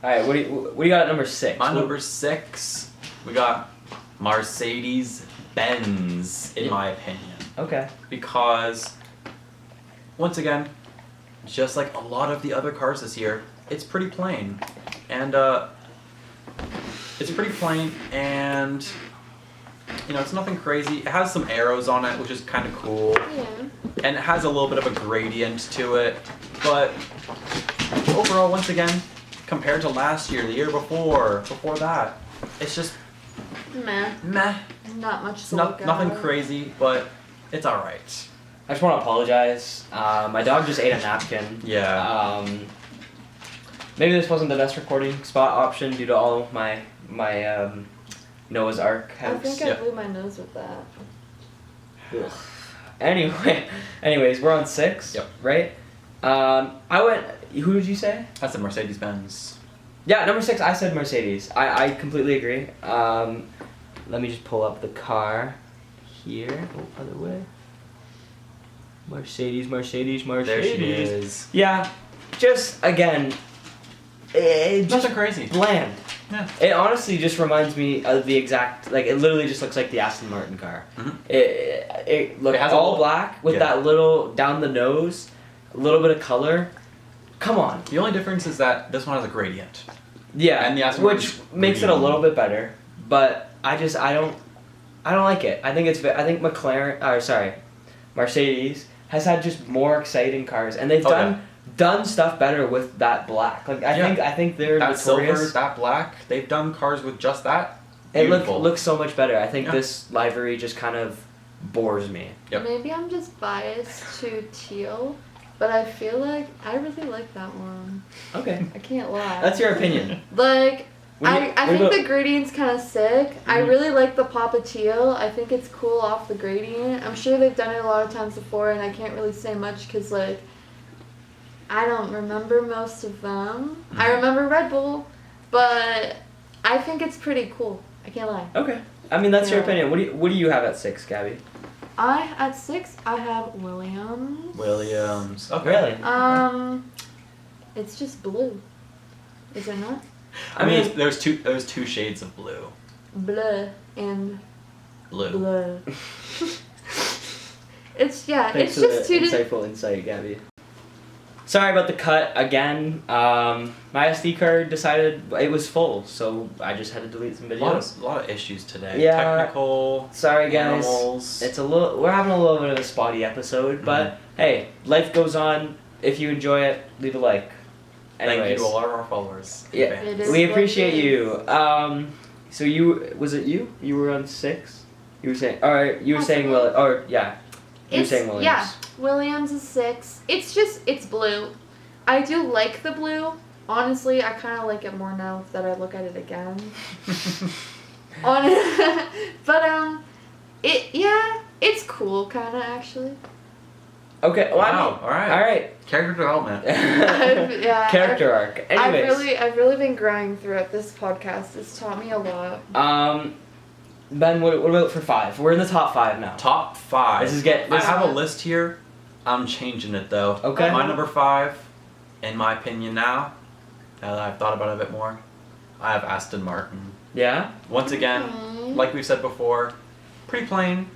Speaker 1: All right, what do you got at number 6?
Speaker 2: My number 6, we got Mercedes-Benz, in my opinion.
Speaker 1: Okay.
Speaker 2: Because, once again, just like a lot of the other cars this year, it's pretty plain. And, it's nothing crazy. It has some arrows on it, which is kind of cool.
Speaker 3: Yeah.
Speaker 2: And it has a little bit of a gradient to it. But, overall, once again, compared to last year, the year before that, it's just
Speaker 3: Meh. Not much to look at.
Speaker 2: nothing crazy, but it's alright.
Speaker 1: I just want to apologize. My dog just ate a napkin.
Speaker 2: Yeah.
Speaker 1: Maybe this wasn't the best recording spot option due to all of my Noah's Ark
Speaker 3: I
Speaker 1: house.
Speaker 3: think I blew my nose with that.
Speaker 1: Ugh. Anyways, we're on 6.
Speaker 2: Yep.
Speaker 1: Right? Who did you say?
Speaker 2: That's a Mercedes-Benz.
Speaker 1: Yeah, number 6, I said Mercedes. I completely agree. Let me just pull up the car here. Oh, other way. Mercedes.
Speaker 2: There she is.
Speaker 1: Yeah, just, again, just
Speaker 2: Nothing crazy.
Speaker 1: bland.
Speaker 2: Yeah.
Speaker 1: It honestly just reminds me of the exact, like, it literally just looks like the Aston Martin car.
Speaker 2: Mhm.
Speaker 1: It looks
Speaker 2: It has
Speaker 1: all black with that little, down the nose, a little bit of color. Come on.
Speaker 2: The only difference is that this one has a gradient.
Speaker 1: Yeah,
Speaker 2: And the Aston
Speaker 1: which
Speaker 2: Martin's
Speaker 1: makes it a
Speaker 2: green.
Speaker 1: little bit better, but I don't like it. I think Mercedes has had just more exciting cars, and they've done stuff better with that black. Like I think they're
Speaker 2: That
Speaker 1: notorious.
Speaker 2: silver, that black, they've done cars with just that.
Speaker 1: It
Speaker 2: Beautiful.
Speaker 1: looks so much better. I think
Speaker 2: Yeah.
Speaker 1: this livery just kind of bores me.
Speaker 2: Yep.
Speaker 3: Maybe I'm just biased to teal, but I feel like I really like that one.
Speaker 1: Okay,
Speaker 3: I can't lie.
Speaker 1: that's your opinion.
Speaker 3: Like, I think
Speaker 1: about-
Speaker 3: the gradient's kind of sick. I really like the pop of teal. I think it's cool off the gradient. I'm sure they've done it a lot of times before, and I can't really say much because, like, I don't remember most of them. I remember Red Bull, but I think it's pretty cool. I can't lie.
Speaker 1: Okay, I mean that's your
Speaker 3: Yeah.
Speaker 1: opinion. What do you have at 6, Gabby?
Speaker 3: At 6, I have Williams.
Speaker 2: Okay.
Speaker 1: Really?
Speaker 3: It's just blue. Is it not?
Speaker 2: I mean, there's two shades of blue.
Speaker 3: Bleu and
Speaker 2: Blue.
Speaker 3: bleu. It's
Speaker 1: Thanks
Speaker 3: it's
Speaker 1: for
Speaker 3: just
Speaker 1: the
Speaker 3: two different.
Speaker 1: insightful insight, Gabby. Sorry about the cut again. My SD card decided it was full, so I just had to delete some videos.
Speaker 2: A lot of issues today.
Speaker 1: Yeah.
Speaker 2: Technical.
Speaker 1: Sorry guys.
Speaker 2: Animals.
Speaker 1: We're having a little bit of a spotty episode, but hey, life goes on. If you enjoy it, leave a like.
Speaker 2: Thank you
Speaker 1: Anyways.
Speaker 2: to all of our followers.
Speaker 1: Yeah.
Speaker 2: And
Speaker 3: It
Speaker 2: fans.
Speaker 3: is
Speaker 1: We
Speaker 3: what
Speaker 1: appreciate
Speaker 3: it
Speaker 1: you. So was it you? You were on 6? You were saying, you were saying,
Speaker 3: Possibly.
Speaker 1: you were saying Williams.
Speaker 3: Yeah, Williams is 6. It's blue. I do like the blue. Honestly, I kind of like it more now that I look at it again. But it's cool, kind of actually.
Speaker 1: Okay, well,
Speaker 2: Wow, alright.
Speaker 1: Alright.
Speaker 2: Character development.
Speaker 1: Character arc. Anyways.
Speaker 3: I've really been growing throughout this podcast. It's taught me a lot.
Speaker 1: Ben, what about for 5? We're in the top 5 now.
Speaker 2: Top 5. I have a list here. I'm changing it though.
Speaker 1: Okay.
Speaker 2: My number 5, in my opinion now that I've thought about it a bit more, I have Aston Martin.
Speaker 1: Yeah?
Speaker 2: Once again,
Speaker 3: Okay.
Speaker 2: like we've said before, pretty plain.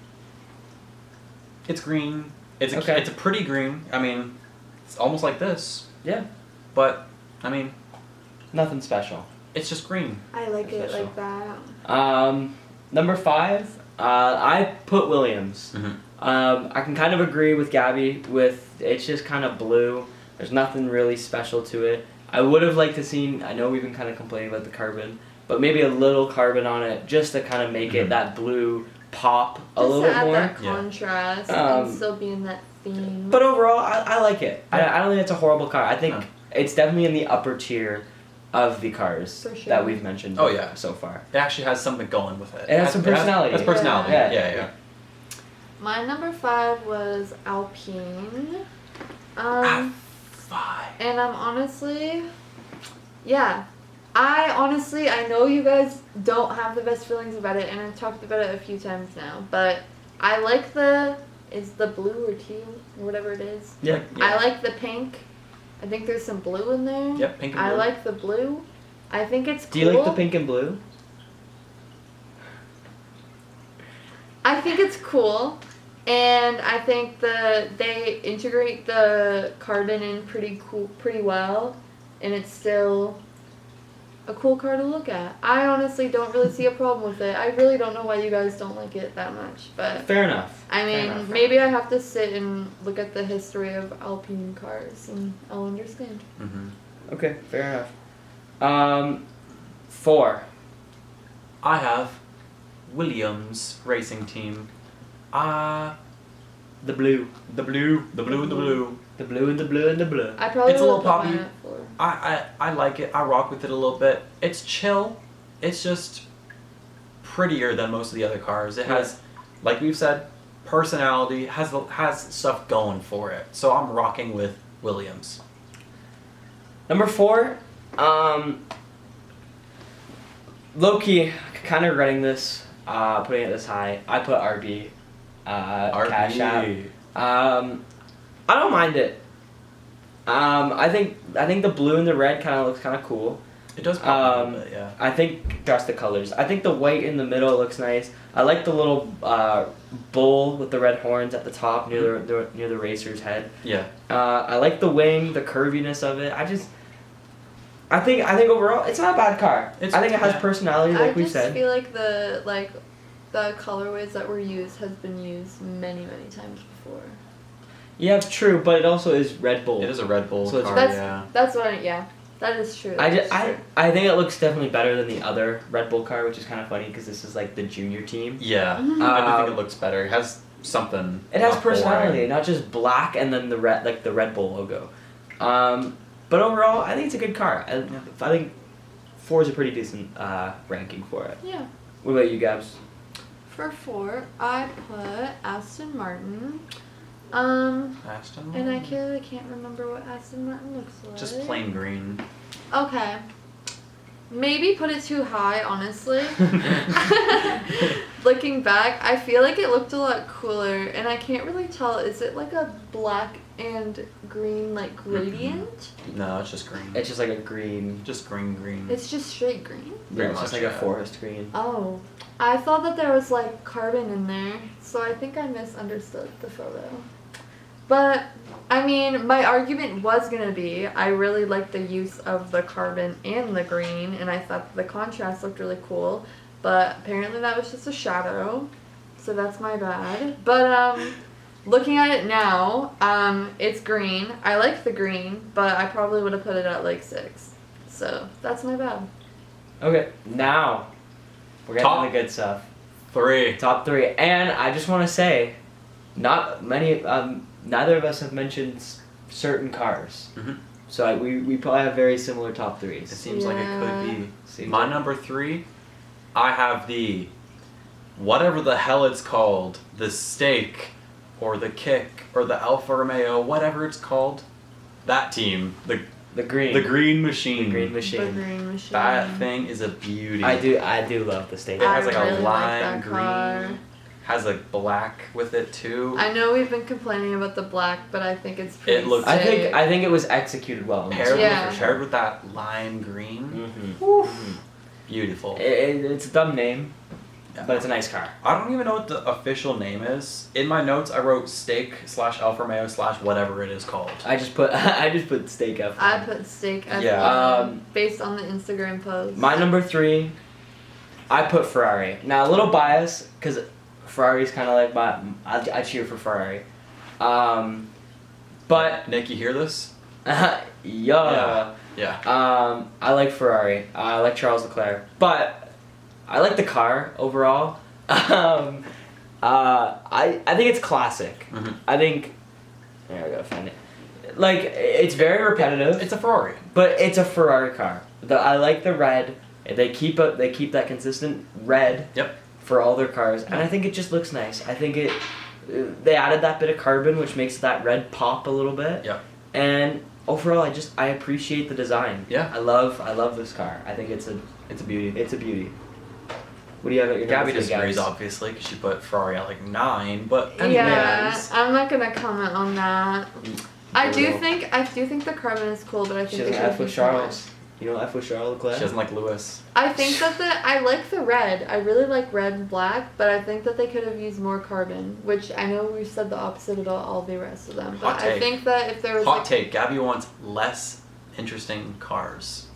Speaker 2: It's green. It's a pretty green. I mean, it's almost like this.
Speaker 1: Yeah.
Speaker 2: But, I mean,
Speaker 1: Nothing special.
Speaker 2: it's just green.
Speaker 3: I like it
Speaker 2: Official.
Speaker 3: like that.
Speaker 1: Number 5, I put Williams.
Speaker 2: Mm-hmm.
Speaker 1: I can kind of agree with Gabby it's just kind of blue. There's nothing really special to it. I would have liked to seen, I know we've been kind of complaining about the carbon, but maybe a little carbon on it just to kind of make it that blue pop a little bit more.
Speaker 3: Just to add that contrast and still be in that theme.
Speaker 1: But overall, I like it.
Speaker 2: Yeah.
Speaker 1: I don't think it's a horrible car. I think
Speaker 2: No.
Speaker 1: it's definitely in the upper tier of the cars
Speaker 3: For sure.
Speaker 1: that we've mentioned
Speaker 2: Oh, yeah.
Speaker 1: so far.
Speaker 2: It actually has something going with it.
Speaker 1: It has some personality.
Speaker 2: It has personality.
Speaker 1: Yeah.
Speaker 2: Yeah.
Speaker 3: My number 5 was Alpine.
Speaker 2: 5.
Speaker 3: And I'm honestly, I know you guys don't have the best feelings about it, and I've talked about it a few times now, but I like is the blue or teal, or whatever it is.
Speaker 1: Yeah.
Speaker 3: I like the pink. I think there's some blue in there.
Speaker 2: Yep, pink and blue.
Speaker 3: I like the blue. I think it's cool.
Speaker 1: Do you like the pink and blue?
Speaker 3: I think it's cool, and I think they integrate the carbon in pretty well, and it's still a cool car to look at. I honestly don't really see a problem with it. I really don't know why you guys don't like it that much, but
Speaker 1: Fair enough.
Speaker 3: I mean,
Speaker 1: Fair enough.
Speaker 3: maybe I have to sit and look at the history of Alpine cars, and I'll understand.
Speaker 2: Mm-hmm.
Speaker 1: Okay, fair enough. 4.
Speaker 2: I have Williams Racing Team.
Speaker 1: The blue.
Speaker 2: The blue.
Speaker 1: The blue and the blue and the blue.
Speaker 3: I probably
Speaker 2: It's a little
Speaker 3: will put mine
Speaker 2: poppy.
Speaker 3: at 4.
Speaker 2: I like it. I rock with it a little bit. It's chill. It's just prettier than most of the other cars. It has, like we've said, personality. Has stuff going for it. So I'm rocking with Williams.
Speaker 1: Number 4, low-key, kind of regretting this, putting it this high. I put RB, Cash App. I don't mind it. I think the blue and the red kind of looks kind of cool.
Speaker 2: It does pop a little bit, yeah.
Speaker 1: I think just the colors. I think the white in the middle looks nice. I like the little bull with the red horns at the top near the racer's head.
Speaker 2: Yeah.
Speaker 1: I like the wing, the curviness of it. I think overall it's not a bad car. I think it has personality, like we said.
Speaker 3: I just feel like the colorways that were used has been used many times before.
Speaker 1: Yeah, true, but it also is Red Bull.
Speaker 2: It is a Red Bull
Speaker 1: So it's-
Speaker 2: car,
Speaker 3: That's that is true.
Speaker 1: I think it looks definitely better than the other Red Bull car, which is kind of funny because this is like the junior team.
Speaker 2: Yeah. I do think it looks better. It has something.
Speaker 1: It has
Speaker 2: not
Speaker 1: personality,
Speaker 2: boring.
Speaker 1: not just black and then the Red Bull logo. But overall, I think it's a good car. I think 4 is a pretty decent ranking for it.
Speaker 3: Yeah.
Speaker 1: What about you, Gabs?
Speaker 3: For 4, I put Aston Martin.
Speaker 2: Aston Martin?
Speaker 3: And I can't remember what Aston Martin looks like.
Speaker 2: Just plain green.
Speaker 3: Okay. Maybe put it too high, honestly. Looking back, I feel like it looked a lot cooler, and I can't really tell. Is it like a black and green like gradient?
Speaker 2: No, it's just green.
Speaker 1: It's just like a green.
Speaker 2: Just green.
Speaker 3: It's just straight green.
Speaker 2: Very
Speaker 1: It's just
Speaker 2: much,
Speaker 1: like a
Speaker 2: yeah.
Speaker 1: forest green.
Speaker 3: Oh, I thought that there was like carbon in there, so I think I misunderstood the photo. But I mean, my argument was gonna be I really liked the use of the carbon and the green, and I thought the contrast looked really cool. But apparently that was just a shadow, so that's my bad. But looking at it now, it's green. I like the green, but I probably would have put it at like 6. So that's my bad.
Speaker 1: Okay, now we're getting
Speaker 2: Top
Speaker 1: to the good stuff.
Speaker 2: 3.
Speaker 1: Top 3, and I just want to say, not many. Neither of us have mentioned certain cars.
Speaker 2: Mhm.
Speaker 1: So we probably have very similar top 3s.
Speaker 2: It seems like it could be.
Speaker 1: Seems
Speaker 2: My
Speaker 1: like-
Speaker 2: number 3, I have the whatever the hell it's called, the steak or the kick or the Alfa Romeo, whatever it's called. That team, the
Speaker 1: green.
Speaker 2: green machine.
Speaker 1: The green
Speaker 3: The
Speaker 1: machine.
Speaker 3: green machine.
Speaker 2: That thing is a beauty.
Speaker 1: I do love the steak.
Speaker 2: It has
Speaker 3: I
Speaker 2: like
Speaker 3: really
Speaker 2: a
Speaker 3: like
Speaker 2: lime
Speaker 3: that
Speaker 2: green.
Speaker 3: car.
Speaker 2: Has like black with it too.
Speaker 3: I know we've been complaining about the black, but I think it's pretty
Speaker 2: looks-
Speaker 1: I
Speaker 3: sick.
Speaker 1: think it was executed well.
Speaker 3: Yeah.
Speaker 2: Paired with that lime green.
Speaker 1: Mm-hmm.
Speaker 2: Beautiful.
Speaker 1: It's a dumb name, but it's a nice car.
Speaker 2: I don't even know what the official name is. In my notes, I wrote steak / Alfa Romeo / whatever it is called.
Speaker 1: I just put steak F1.
Speaker 3: I put steak as
Speaker 2: Yeah.
Speaker 3: one, based on the Instagram post.
Speaker 1: My number 3, I put Ferrari. Now a little biased because Ferrari's kind of like I cheer for Ferrari. But
Speaker 2: Nick, you hear this?
Speaker 1: yeah.
Speaker 2: Yeah.
Speaker 1: I like Ferrari. I like Charles Leclerc, but I like the car overall. I think it's classic.
Speaker 2: Mhm.
Speaker 1: I think I gotta find it. Like it's very repetitive.
Speaker 2: It's a Ferrari.
Speaker 1: But it's a Ferrari car. I like the red. They keep that consistent red.
Speaker 2: Yep.
Speaker 1: For all their cars, and I think it just looks nice. I think they added that bit of carbon, which makes that red pop a little bit.
Speaker 2: Yep.
Speaker 1: And overall, I appreciate the design.
Speaker 2: Yeah.
Speaker 1: I love this car. I think it's a
Speaker 2: beauty.
Speaker 1: It's a beauty. What do you have at your
Speaker 2: Gabby
Speaker 1: number 3,
Speaker 2: disagrees,
Speaker 1: Gabs?
Speaker 2: obviously, because she put Ferrari at like 9. But anyways,
Speaker 3: Yeah, I'm not gonna comment on that. I do
Speaker 1: Brutal.
Speaker 3: think the carbon is cool, but I
Speaker 1: She
Speaker 3: think
Speaker 1: doesn't
Speaker 3: it
Speaker 1: F
Speaker 3: could
Speaker 1: with
Speaker 3: be more.
Speaker 1: Charles. You know F with Charles Leclerc?
Speaker 2: she doesn't like Lewis.
Speaker 3: I think that I like the red. I really like red and black, but I think that they could have used more carbon, which I know we've said the opposite about all the rest of them. But
Speaker 2: Hot
Speaker 3: I
Speaker 2: take.
Speaker 3: think that if there was
Speaker 2: Hot take: Gabby wants less interesting cars.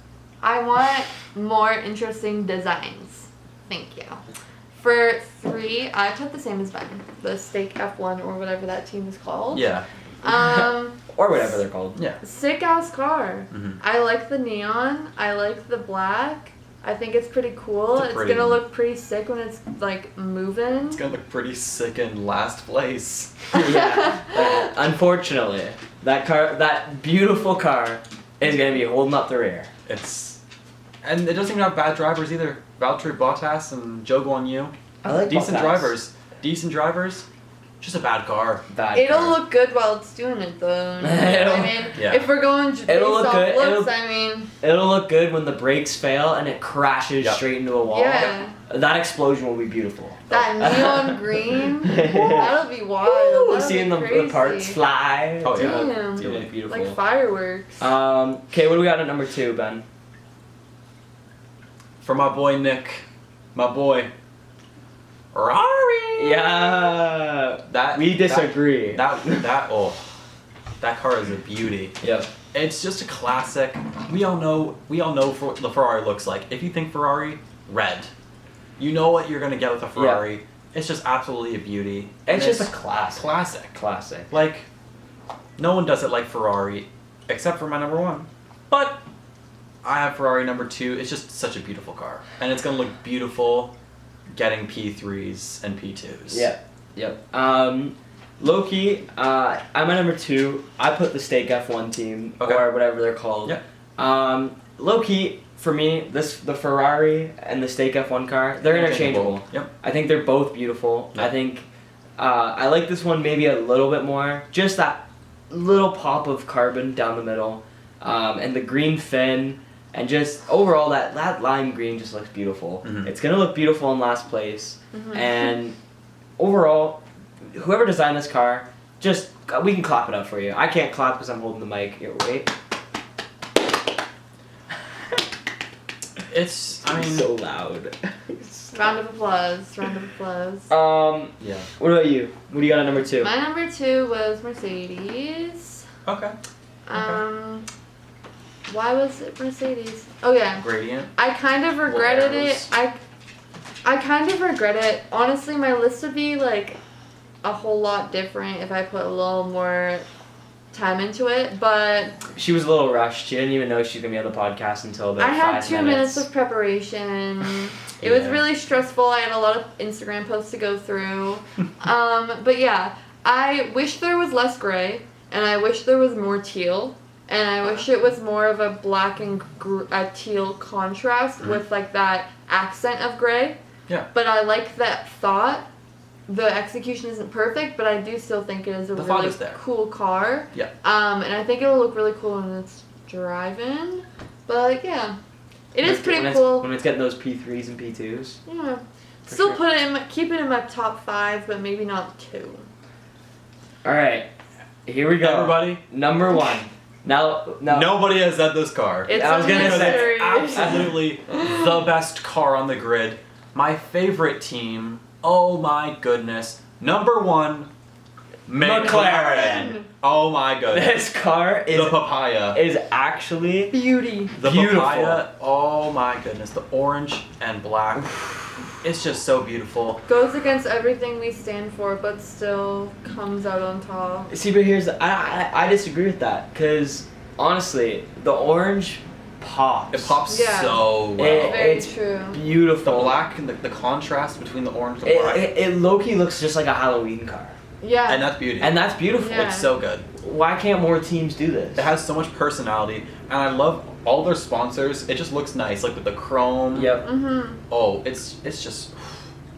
Speaker 3: I want more interesting designs. Thank you. For 3, I put the same as Ben, the Steak F1 or whatever that team is called.
Speaker 2: Yeah.
Speaker 1: Or whatever they're called.
Speaker 2: Yeah.
Speaker 3: Sick ass car.
Speaker 2: Mhm.
Speaker 3: I like the neon. I like the black. I think it's pretty cool.
Speaker 2: It's a
Speaker 3: It's
Speaker 2: pretty-
Speaker 3: gonna look pretty sick when it's like moving.
Speaker 2: It's gonna look pretty sick in last place.
Speaker 1: Yeah. Unfortunately, that beautiful car, is gonna be holding up the rear.
Speaker 2: And it doesn't even have bad drivers either. Valtteri Bottas and Zhou Guanyu.
Speaker 1: I like
Speaker 2: Decent
Speaker 1: Bottas.
Speaker 2: drivers. Just a bad car.
Speaker 1: Bad
Speaker 3: It'll
Speaker 1: car.
Speaker 3: look good while it's doing it though. You know what I mean,
Speaker 2: Yeah.
Speaker 3: if we're going based
Speaker 1: It'll look
Speaker 3: off
Speaker 1: good.
Speaker 3: looks, I mean,
Speaker 1: It'll look good when the brakes fail and it crashes
Speaker 2: Yep.
Speaker 1: straight into a wall.
Speaker 3: yeah,
Speaker 1: That explosion will be beautiful.
Speaker 3: that neon green, that'll be wild. That'll
Speaker 1: Seeing
Speaker 3: be
Speaker 1: the
Speaker 3: crazy.
Speaker 1: parts fly.
Speaker 2: Oh, yeah.
Speaker 3: Damn.
Speaker 1: It'll look beautiful.
Speaker 3: Like fireworks.
Speaker 1: Okay, what do we got at number 2, Ben?
Speaker 2: For my boy Nick. My boy. Ferrari!
Speaker 1: Yeah. We disagree.
Speaker 2: That car is a beauty.
Speaker 1: Yep.
Speaker 2: It's just a classic. We all know what the Ferrari looks like. If you think Ferrari, red. You know what you're gonna get with a Ferrari. It's just absolutely a beauty.
Speaker 1: It's
Speaker 2: And
Speaker 1: just a classic. Classic.
Speaker 2: Like, no one does it like Ferrari, except for my number 1. But I have Ferrari number 2. It's just such a beautiful car, and it's gonna look beautiful, getting P3s and P2s.
Speaker 1: Yep. Low-key, I'm at number 2. I put the Steak F1 team,
Speaker 2: Okay.
Speaker 1: or whatever they're called.
Speaker 2: Yep.
Speaker 1: Low-key, for me, the Ferrari and the Steak F1 car, they're interchangeable.
Speaker 2: Yep.
Speaker 1: I think they're both beautiful.
Speaker 2: Yep.
Speaker 1: I think I like this one maybe a little bit more. Just that little pop of carbon down the middle, and the green fin, and just overall that lime green just looks beautiful.
Speaker 2: Mhm.
Speaker 1: It's gonna look beautiful in last place,
Speaker 3: Mhm.
Speaker 1: and overall, whoever designed this car, we can clap it up for you. I can't clap because I'm holding the mic. Here, wait.
Speaker 2: It's
Speaker 1: so loud.
Speaker 3: Round of applause. Round of applause.
Speaker 2: Yeah.
Speaker 1: What about you? What do you got at number 2?
Speaker 3: My number 2 was Mercedes.
Speaker 2: Okay.
Speaker 3: Why was it Mercedes? Oh yeah.
Speaker 2: Gradient.
Speaker 3: I kind of regretted it.
Speaker 2: arrows.
Speaker 3: I kind of regret it. Honestly, my list would be like a whole lot different if I put a little more time into it, but
Speaker 1: She was a little rushed. She didn't even know she was going to be on the podcast until about
Speaker 3: I had
Speaker 1: 5
Speaker 3: 2 minutes of preparation. It was
Speaker 2: Yeah.
Speaker 3: really stressful. I had a lot of Instagram posts to go through. But yeah, I wish there was less gray, and I wish there was more teal, and I wish it was more of a black and a teal contrast with like that accent of gray.
Speaker 2: Yeah.
Speaker 3: But I like that thought. The execution isn't perfect, but I do still think it is a
Speaker 2: The thought
Speaker 3: really
Speaker 2: is there.
Speaker 3: cool car.
Speaker 2: Yeah.
Speaker 3: And I think it'll look really cool when it's driving. But like, yeah, it is pretty cool.
Speaker 1: When it's getting those P3s and P2s.
Speaker 3: Yeah.
Speaker 1: For
Speaker 3: Still
Speaker 1: sure.
Speaker 3: keep it in my top 5, but maybe not 2.
Speaker 1: All right, here we go.
Speaker 2: Everybody,
Speaker 1: Number 1. Now,
Speaker 2: nobody has said this car.
Speaker 3: It's
Speaker 1: I was
Speaker 3: a
Speaker 1: gonna say,
Speaker 3: mystery.
Speaker 2: Absolutely the best car on the grid. My favorite team. Oh my goodness. Number 1,
Speaker 1: McLaren.
Speaker 2: Oh my goodness.
Speaker 1: This car is
Speaker 2: The papaya.
Speaker 1: is actually
Speaker 3: Beauty.
Speaker 2: The
Speaker 1: beautiful.
Speaker 2: papaya. Oh my goodness. The orange and black. It's just so beautiful.
Speaker 3: Goes against everything we stand for, but still comes out on top.
Speaker 1: See, but here's I disagree with that because honestly, the orange pops.
Speaker 2: It pops
Speaker 3: Yeah.
Speaker 2: so well.
Speaker 3: Very
Speaker 1: It's
Speaker 3: true.
Speaker 1: beautiful.
Speaker 2: The black and the contrast between the orange and the black.
Speaker 1: It low-key looks just like a Halloween car,
Speaker 3: Yeah.
Speaker 2: And that's beauty.
Speaker 1: and that's beautiful.
Speaker 3: Yeah.
Speaker 2: It's so good.
Speaker 1: Why can't more teams do this?
Speaker 2: It has so much personality, and I love all their sponsors. It just looks nice, like with the chrome.
Speaker 1: Yep.
Speaker 2: Oh, it's just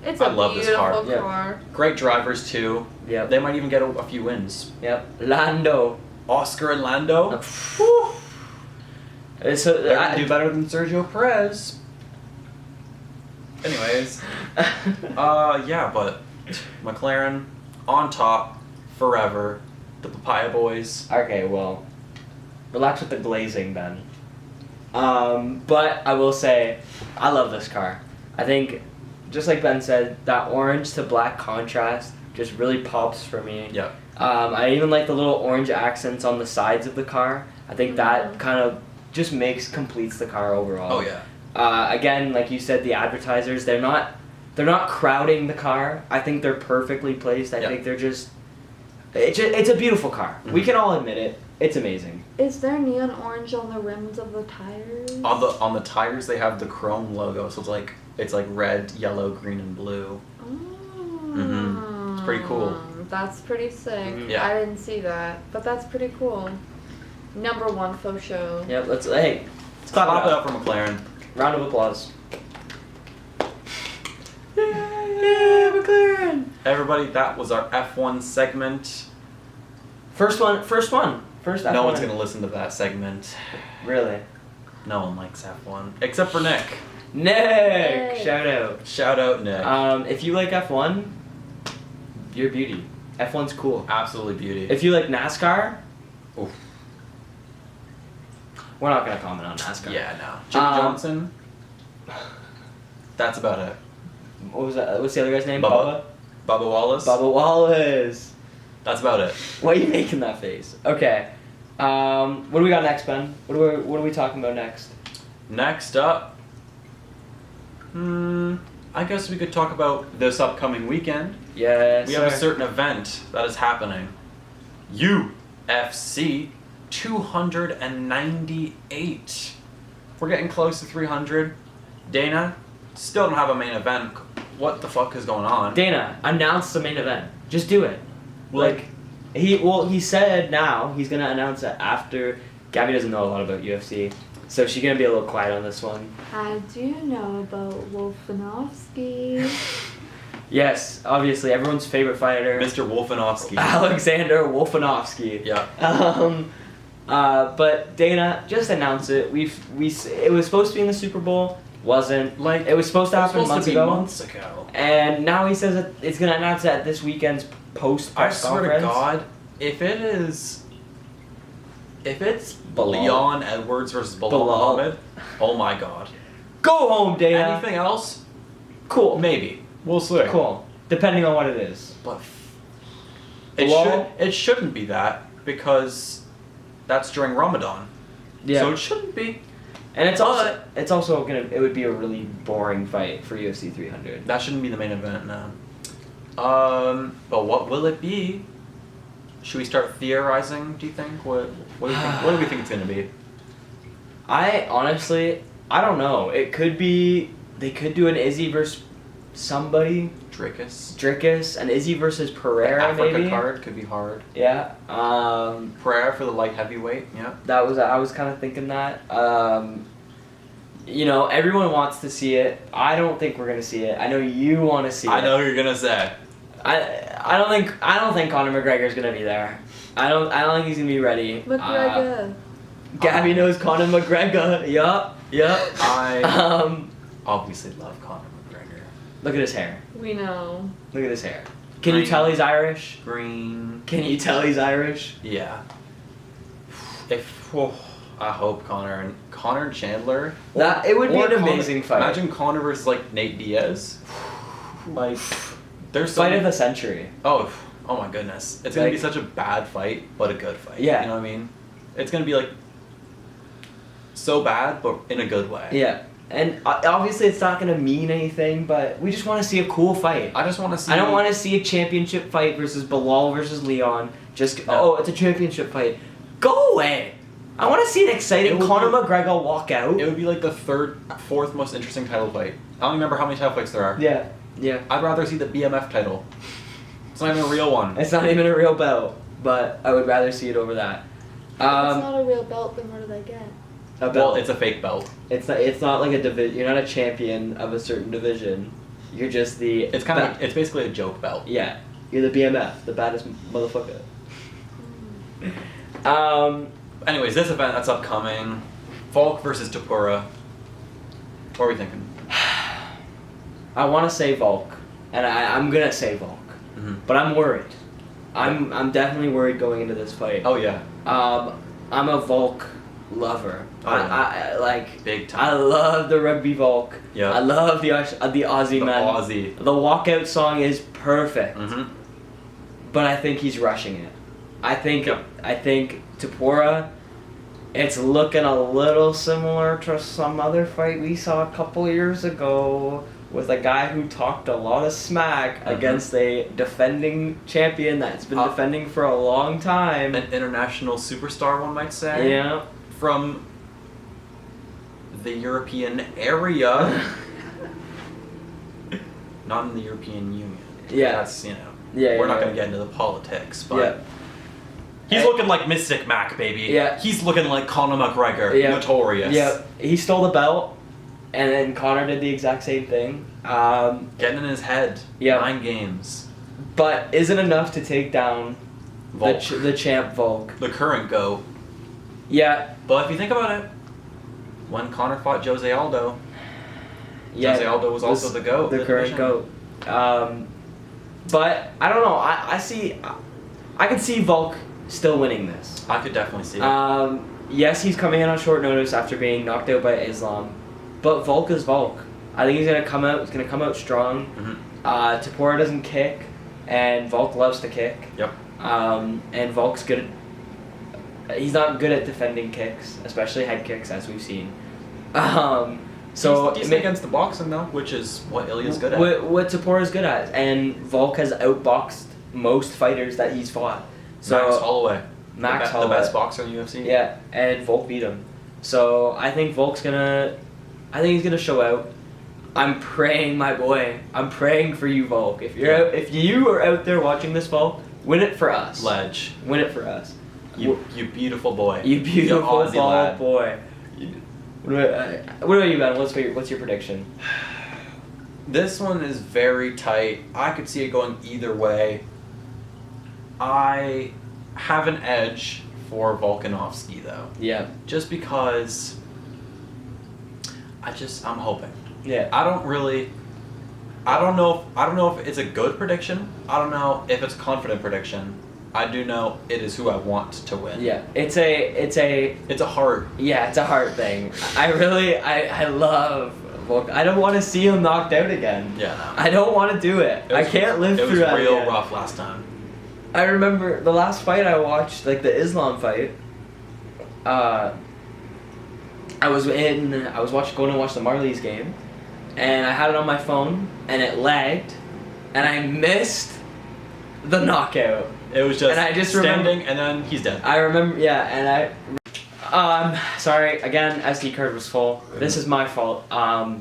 Speaker 3: It's
Speaker 2: I
Speaker 3: a
Speaker 2: love this car.
Speaker 3: beautiful
Speaker 1: Yeah.
Speaker 3: car.
Speaker 2: great drivers too.
Speaker 1: Yep.
Speaker 2: They might even get a few wins.
Speaker 1: Yep. Lando.
Speaker 2: Oscar and Lando.
Speaker 1: So
Speaker 2: They're gonna do better than Sergio Perez. Anyways, yeah, but McLaren on top forever. The Papaya Boys.
Speaker 1: Okay, well, relax with the glazing, Ben. But I will say, I love this car. I think, just like Ben said, that orange to black contrast just really pops for me.
Speaker 2: Yep.
Speaker 1: I even like the little orange accents on the sides of the car. I think that kind of just completes the car overall.
Speaker 2: Oh yeah.
Speaker 1: Again, like you said, the advertisers, they're not crowding the car. I think they're perfectly placed. I
Speaker 2: Yep.
Speaker 1: think they're it's a beautiful car. We can all admit it. It's amazing.
Speaker 3: Is there neon orange on the rims of the tires?
Speaker 2: On the tires they have the chrome logo, so it's like red, yellow, green, and blue.
Speaker 3: Oh.
Speaker 2: It's pretty cool.
Speaker 3: That's pretty sick.
Speaker 2: Yeah.
Speaker 3: I didn't see that, but that's pretty cool. Number 1 faux show.
Speaker 1: Yep. Let's clap
Speaker 2: Clap
Speaker 1: it
Speaker 2: it
Speaker 1: up.
Speaker 2: up for McLaren.
Speaker 1: Round of applause. Yeah, McLaren.
Speaker 2: Everybody, that was our F1 segment.
Speaker 1: First one. First
Speaker 2: No
Speaker 1: F1.
Speaker 2: one's gonna listen to that segment.
Speaker 1: Really.
Speaker 2: No one likes F1 except for Nick.
Speaker 1: Nick,
Speaker 3: Yay.
Speaker 1: shout out.
Speaker 2: Shout out Nick.
Speaker 1: If you like F1, you're beauty. F1's cool.
Speaker 2: Absolutely beauty.
Speaker 1: If you like NASCAR,
Speaker 2: Oof.
Speaker 1: we're not gonna comment on NASCAR.
Speaker 2: Yeah, no. Jimmy Johnson. That's about it.
Speaker 1: What was that? What's the other guy's name?
Speaker 2: Bubba Wallace.
Speaker 1: Bubba Wallace.
Speaker 2: That's about it.
Speaker 1: Why are you making that face? Okay. What do we got next, Ben? What are we talking about next?
Speaker 2: Next up, I guess we could talk about this upcoming weekend.
Speaker 1: Yes.
Speaker 2: We have a certain event that is happening. UFC 298. We're getting close to 300. Dana, still don't have a main event. What the fuck is going on?
Speaker 1: Dana, announce the main event. Just do it. He said now he's gonna announce it after. Gabby doesn't know a lot about UFC, so she's gonna be a little quiet on this one.
Speaker 3: I do know about Wolfenowski.
Speaker 1: Yes, obviously everyone's favorite fighter,
Speaker 2: Mr. Wolfenowski.
Speaker 1: Alexander Wolfenowski.
Speaker 2: Yeah.
Speaker 1: But Dana, just announce it. It was supposed to be in the Super Bowl. Wasn't. It was supposed to happen months ago. And now he says that it's gonna announce it at this weekend's press
Speaker 2: I swear
Speaker 1: conference.
Speaker 2: to God, if it's
Speaker 1: Bilal.
Speaker 2: Leon Edwards versus Bilal
Speaker 1: Bilal.
Speaker 2: Muhammad, oh my God.
Speaker 1: Go home, Dana.
Speaker 2: Anything else?
Speaker 1: Cool.
Speaker 2: Maybe. We'll see.
Speaker 1: Cool. Depending on what it is.
Speaker 2: But
Speaker 1: Bilal?
Speaker 2: it shouldn't be that because that's during Ramadan.
Speaker 1: Yeah.
Speaker 2: So it shouldn't be.
Speaker 1: And it would be a really boring fight for UFC 300.
Speaker 2: That shouldn't be the main event now. But what will it be? Should we start theorizing? Do you think? What do you think? What do we think it's gonna be?
Speaker 1: I honestly, I don't know. It could be they could do an Izzy versus somebody. Drickus, and Izzy versus Pereira,
Speaker 2: the Africa
Speaker 1: maybe.
Speaker 2: card could be hard.
Speaker 1: Yeah.
Speaker 2: Pereira for the light heavyweight. Yeah.
Speaker 1: I was kind of thinking that. Everyone wants to see it. I don't think we're gonna see it. I know you want to see it.
Speaker 2: I know what you're gonna say.
Speaker 1: I don't think Conor McGregor's gonna be there. I don't think he's gonna be ready.
Speaker 3: McGregor.
Speaker 1: Gabby knows Conor McGregor. Yup.
Speaker 2: I obviously love Conor McGregor.
Speaker 1: Look at his hair.
Speaker 3: We know.
Speaker 1: Look at his hair. Can you tell he's Irish?
Speaker 2: Green.
Speaker 1: Can you tell he's Irish?
Speaker 2: Yeah. I hope Conor and Chandler.
Speaker 1: It would be an
Speaker 2: Conor,
Speaker 1: amazing fight.
Speaker 2: Imagine Conor versus like Nate Diaz. Like, there's
Speaker 1: fight of the century.
Speaker 2: Oh my goodness! It's gonna be such a bad fight, but a good fight.
Speaker 1: Yeah.
Speaker 2: You know what I mean? It's gonna be like so bad, but in a good way.
Speaker 1: Yeah. And obviously it's not going to mean anything, but we just want to see a cool fight.
Speaker 2: I just want to see...
Speaker 1: I don't want to see a championship fight versus Bilal versus Leon. It's a championship fight. Go away! I want to see an exciting Conor McGregor walk out.
Speaker 2: It would be like the fourth most interesting title fight. I don't remember how many title fights there are.
Speaker 1: Yeah.
Speaker 2: I'd rather see the BMF title. It's not even a real one.
Speaker 1: It's not even a real belt, but I would rather see it over that.
Speaker 3: If it's not a real belt, then what do they get?
Speaker 1: A belt.
Speaker 2: Well, it's a fake belt.
Speaker 1: It's not like a division. You're not a champion of a certain division. You're just the.
Speaker 2: It's basically a joke belt.
Speaker 1: Yeah, you're the BMF, the baddest motherfucker.
Speaker 2: Anyways, this event that's upcoming, Volk versus Tapura. What are we thinking?
Speaker 1: I want to say Volk, and I'm gonna say Volk, but I'm worried. I'm definitely worried going into this fight.
Speaker 2: Oh yeah.
Speaker 1: I'm a Volk lover.
Speaker 2: Oh, yeah.
Speaker 1: I like
Speaker 2: big time.
Speaker 1: I love the rugby Volk.
Speaker 2: Yeah.
Speaker 1: I love the Aussie man.
Speaker 2: Aussie.
Speaker 1: The walkout song is perfect.
Speaker 2: Mhm.
Speaker 1: But I think he's rushing it. I think Tapura, it's looking a little similar to some other fight we saw a couple years ago with a guy who talked a lot of smack against a defending champion that's been defending for a long time.
Speaker 2: An international superstar, one might say.
Speaker 1: Yeah.
Speaker 2: From the European area. Not in the European Union.
Speaker 1: Yeah.
Speaker 2: That's, we're not going to get into the politics, but... He's looking like Mystic Mac, baby.
Speaker 1: Yeah.
Speaker 2: He's looking like Conor McGregor.
Speaker 1: Yeah.
Speaker 2: Notorious.
Speaker 1: Yeah. He stole the belt, and then Conor did the exact same thing.
Speaker 2: Getting in his head.
Speaker 1: Yeah.
Speaker 2: 9 games.
Speaker 1: But isn't enough to take down
Speaker 2: Volk.
Speaker 1: the champ Volk.
Speaker 2: The current GOAT.
Speaker 1: Yeah.
Speaker 2: But if you think about it, when Conor fought Jose Aldo, Jose Aldo was also the GOAT.
Speaker 1: The current GOAT. But I don't know. I could see Volk still winning this.
Speaker 2: I could definitely see it.
Speaker 1: Yes, he's coming in on short notice after being knocked out by Islam, but Volk is Volk. I think he's gonna come out. He's gonna come out strong. Tapura doesn't kick, and Volk loves to kick.
Speaker 2: Yep.
Speaker 1: And Volk's good. He's not good at defending kicks, especially head kicks, as we've seen. So
Speaker 2: he's against the boxing though, which is what Ilya's good at.
Speaker 1: What Tapura's good at, and Volk has outboxed most fighters that he's fought. So
Speaker 2: Max Holloway.
Speaker 1: Holloway,
Speaker 2: the best boxer in the UFC.
Speaker 1: Yeah, and Volk beat him. So I think he's gonna show out. I'm praying, my boy. I'm praying for you, Volk. If you are out there watching this, Volk, win it for us.
Speaker 2: Ledge.
Speaker 1: Win it for us.
Speaker 2: You beautiful boy.
Speaker 1: You beautiful
Speaker 2: Aussie lad.
Speaker 1: boy. What about you, Ben? What's your prediction?
Speaker 2: This one is very tight. I could see it going either way. I have an edge for Volkanovski though.
Speaker 1: Yeah.
Speaker 2: Just because I'm hoping.
Speaker 1: Yeah.
Speaker 2: I don't know if it's a good prediction. I don't know if it's a confident prediction. I do know it is who I want to win.
Speaker 1: Yeah. It's a
Speaker 2: heart.
Speaker 1: Yeah, it's a heart thing. I love Volk. I don't want to see him knocked out again.
Speaker 2: Yeah, no.
Speaker 1: I don't want to do it. I can't live through that.
Speaker 2: It was real
Speaker 1: again.
Speaker 2: rough last time.
Speaker 1: I remember the last fight I watched, like the Islam fight. I was going to watch the Marlies game, and I had it on my phone, and it lagged, and I missed the knockout.
Speaker 2: It was just
Speaker 1: And I just
Speaker 2: standing, and then he's dead.
Speaker 1: I remember, yeah, and sorry, again, SD card was full. This is my fault.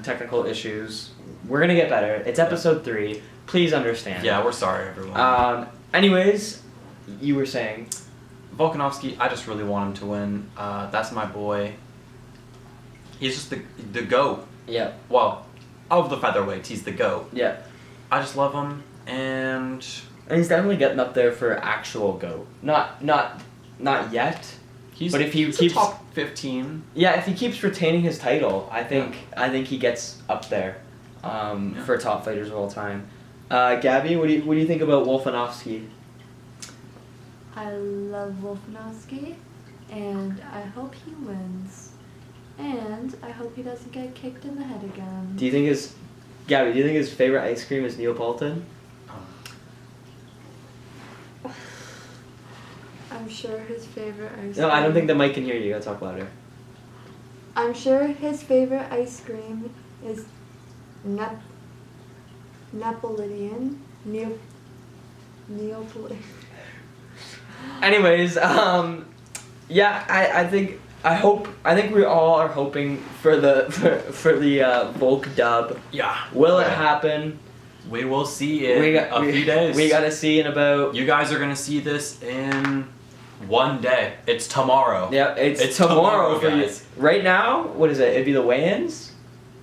Speaker 1: Technical issues. We're gonna get better. It's episode 3. Please understand.
Speaker 2: Yeah, we're sorry, everyone.
Speaker 1: Anyways, you were saying.
Speaker 2: Volkanovski, I just really want him to win. That's my boy. He's just the GOAT.
Speaker 1: Yeah.
Speaker 2: Well, of the featherweights, he's the GOAT.
Speaker 1: Yeah.
Speaker 2: I just love him, and
Speaker 1: he's definitely getting up there for actual GOAT. Not yet. But if he keeps
Speaker 2: top 15.
Speaker 1: Yeah, if he keeps retaining his title, I think he gets up there for top fighters of all time. Gabby, what do you think about Volkanovski?
Speaker 3: I love Volkanovski, and I hope he wins. And I hope he doesn't get kicked in the head again.
Speaker 1: Do you think his favorite ice cream is Neapolitan?
Speaker 3: I'm sure his favorite ice cream...
Speaker 1: No, I don't think the mic can hear you. You gotta talk louder.
Speaker 3: I'm sure his favorite ice cream is Neapolitan. Neapolitan.
Speaker 1: Anyways, yeah, I think we all are hoping for the Volk dub.
Speaker 2: Yeah.
Speaker 1: Will it happen?
Speaker 2: We will see in a few days.
Speaker 1: We gotta see in about.
Speaker 2: You guys are gonna see this in one day. It's tomorrow.
Speaker 1: Yeah, it's tomorrow for you. Right now, what is it? It'd be the weigh-ins.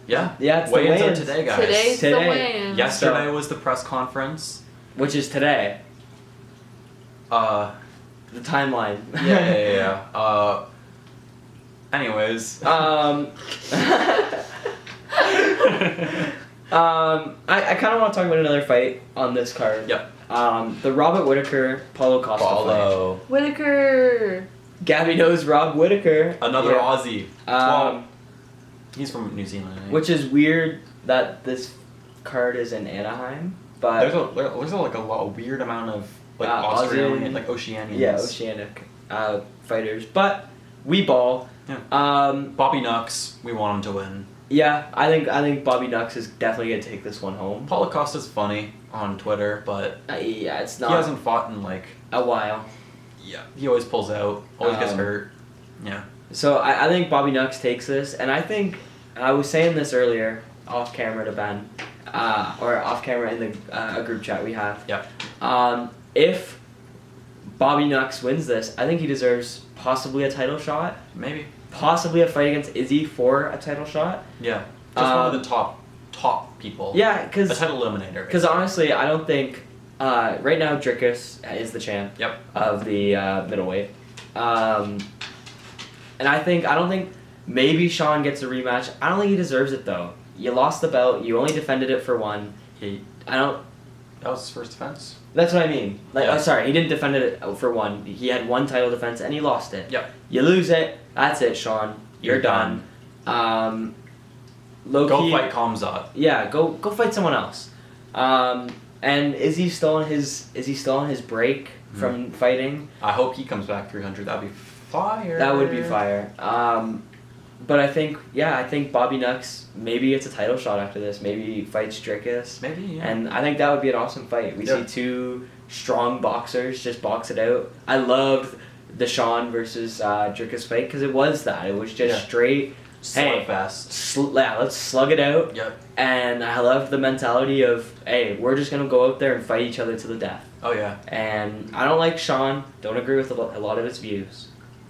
Speaker 2: Yeah.
Speaker 1: Yeah, it's
Speaker 2: weigh-ins
Speaker 1: the
Speaker 2: are
Speaker 1: weigh-ins
Speaker 2: today, guys.
Speaker 3: Today's
Speaker 1: Today.
Speaker 3: the weigh-in.
Speaker 2: Yesterday was the press conference.
Speaker 1: Which is today. The timeline.
Speaker 2: Yeah. Anyways.
Speaker 1: I kind of want to talk about another fight on this card.
Speaker 2: Yep.
Speaker 1: The Robert Whittaker Paulo Costa fight.
Speaker 3: Whittaker.
Speaker 1: Gabby knows Rob Whittaker.
Speaker 2: Another Aussie.
Speaker 1: Well,
Speaker 2: he's from New Zealand.
Speaker 1: Which is weird that this card is in Anaheim, but
Speaker 2: there's a weird amount of Australian, Oceanians.
Speaker 1: Yeah, oceanic fighters, but we ball.
Speaker 2: Yeah. Bobby Nux, we want him to win.
Speaker 1: Yeah, I think Bobby Nux is definitely gonna take this one home.
Speaker 2: Paulo Costa's funny on Twitter, but
Speaker 1: yeah, it's not.
Speaker 2: He hasn't fought in
Speaker 1: a while.
Speaker 2: Yeah, he always pulls out, always gets hurt. Yeah.
Speaker 1: So I think Bobby Nux takes this, and I think I was saying this earlier off camera to Ben, or off camera in the a group chat we have.
Speaker 2: Yeah.
Speaker 1: If Bobby Nux wins this, I think he deserves possibly a title shot.
Speaker 2: Maybe.
Speaker 1: Possibly a fight against Izzy for a title shot.
Speaker 2: Yeah. Just one of the top people.
Speaker 1: Yeah, because
Speaker 2: a title eliminator.
Speaker 1: Because honestly, I don't think right now Dricus is the champ.
Speaker 2: Yep.
Speaker 1: Of the middleweight, and I don't think maybe Sean gets a rematch. I don't think he deserves it though. You lost the belt. You only defended it for one.
Speaker 2: That was his first defense.
Speaker 1: That's what I mean. Sorry, he didn't defend it for one. He had one title defense and he lost it.
Speaker 2: Yep.
Speaker 1: You lose it. That's it, Sean. You're done.
Speaker 2: Go fight Kamzat.
Speaker 1: Yeah, go fight someone else. And is he still on his break from fighting?
Speaker 2: I hope he comes back 300. That'd be fire.
Speaker 1: That would be fire. But I think Bobby Nux, maybe it's a title shot after this. Maybe he fights Dricus.
Speaker 2: Maybe, yeah.
Speaker 1: And I think that would be an awesome fight. We see two strong boxers just box it out. I loved the Sean versus Dricus fight because it was that. It was just straight.
Speaker 2: Slugfest.
Speaker 1: Let's slug it out.
Speaker 2: Yep.
Speaker 1: And I loved the mentality of, hey, we're just going to go out there and fight each other to the death.
Speaker 2: Oh, yeah.
Speaker 1: And I don't like Sean. Don't agree with a lot of his views.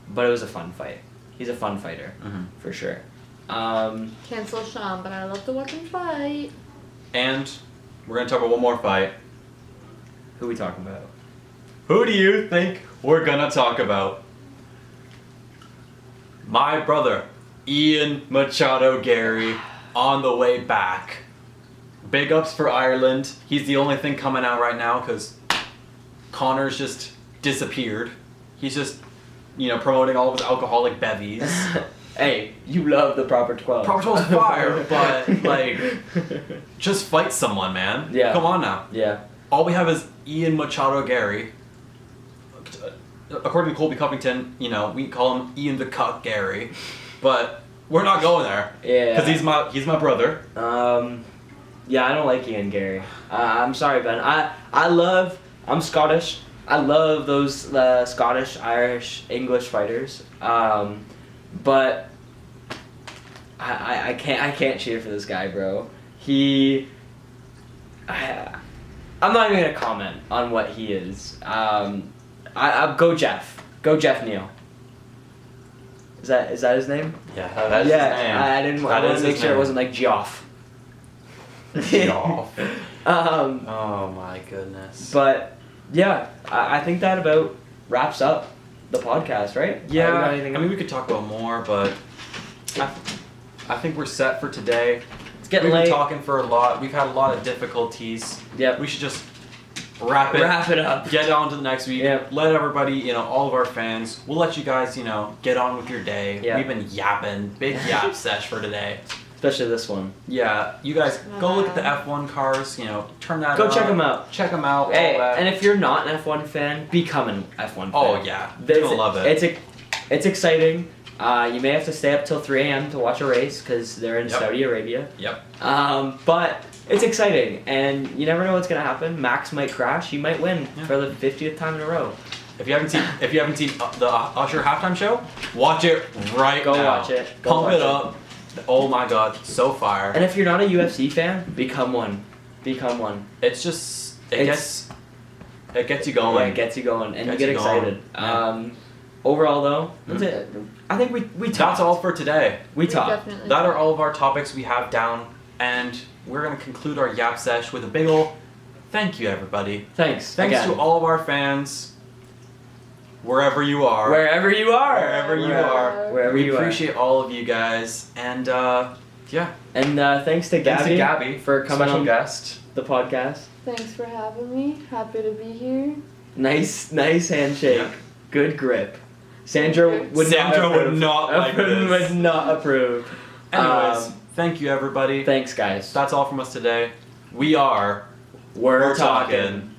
Speaker 1: But it was a fun fight. He's a fun fighter, for sure.
Speaker 3: Cancel Sean, but I love to watch him fight.
Speaker 2: And we're going to talk about one more fight.
Speaker 1: Who are we talking about?
Speaker 2: Who do you think we're going to talk about? My brother, Ian Machado Gary, on the way back. Big ups for Ireland. He's the only thing coming out right now because Connor's just disappeared. He's just, promoting all of his alcoholic bevies.
Speaker 1: Hey, you love the Proper 12.
Speaker 2: Proper 12's fire, but, just fight someone, man.
Speaker 1: Yeah.
Speaker 2: Come on now.
Speaker 1: Yeah.
Speaker 2: All we have is Ian Machado Gary. According to Colby Covington, we call him Ian the Cuck Gary. But we're not going there.
Speaker 1: Yeah.
Speaker 2: Because he's my brother.
Speaker 1: Yeah, I don't like Ian Gary. I'm sorry, Ben. I'm Scottish. I love those Scottish, Irish, English fighters. But I can't cheer for this guy, bro. I'm not even gonna comment on what he is. I go Jeff. Go Jeff Neal. Is that his name?
Speaker 2: Yeah, that's his name.
Speaker 1: I didn't want to make sure it wasn't like Geoff.
Speaker 2: Geoff. Oh my goodness.
Speaker 1: But yeah, I think that about wraps up the podcast, right?
Speaker 2: Yeah, I mean we could talk about more, but I think we're set for today.
Speaker 1: It's getting
Speaker 2: We've
Speaker 1: late.
Speaker 2: been talking for a lot. We've had a lot of difficulties.
Speaker 1: Yep.
Speaker 2: We should just wrap it up. Get on to the next week.
Speaker 1: Yep.
Speaker 2: Let everybody, all of our fans. We'll let you guys, get on with your day.
Speaker 1: Yep.
Speaker 2: We've been yapping. Big yap sesh for today.
Speaker 1: Especially this one.
Speaker 2: Yeah, you guys go look at the F1 cars. Turn that.
Speaker 1: Go
Speaker 2: on.
Speaker 1: check them out.
Speaker 2: Check them out.
Speaker 1: Hey,
Speaker 2: all that.
Speaker 1: and if you're not an F1 fan, become an F1 fan.
Speaker 2: Oh yeah, you're gonna love it.
Speaker 1: It's exciting. You may have to stay up till 3 a.m. to watch a race because they're in Saudi Arabia.
Speaker 2: Yep.
Speaker 1: But it's exciting, and you never know what's gonna happen. Max might crash. He might win for the 50th time in a row.
Speaker 2: If you haven't seen the Usher Halftime show, watch it right now.
Speaker 1: Go watch it.
Speaker 2: Pump it up. Oh my God, so fire.
Speaker 1: And if you're not a UFC fan, become one. Become one.
Speaker 2: It's just it gets you going.
Speaker 1: Yeah, it gets you going, and you get excited.
Speaker 2: Yeah.
Speaker 1: Overall, though, that's it. I think we talked.
Speaker 2: That's all for today.
Speaker 1: We talked.
Speaker 2: That are all of our topics we have down, and we're gonna conclude our yap sesh with a big ol' thank you, everybody.
Speaker 1: Thanks
Speaker 2: Thanks to all of our fans. Wherever you are.
Speaker 1: Wherever you are.
Speaker 2: Wherever you are.
Speaker 1: Wherever
Speaker 2: we
Speaker 1: you are.
Speaker 2: We appreciate all of you guys. And, yeah.
Speaker 1: And thanks to Gabby
Speaker 2: for coming
Speaker 1: special
Speaker 2: on guest.
Speaker 1: The podcast.
Speaker 3: Thanks for having me. Happy to be here.
Speaker 1: Nice handshake.
Speaker 2: Yeah.
Speaker 1: Good grip. Sandra would not
Speaker 2: like this.
Speaker 1: Would not approve.
Speaker 2: Anyways, thank you, everybody.
Speaker 1: Thanks, guys.
Speaker 2: That's all from us today. We're
Speaker 1: talking.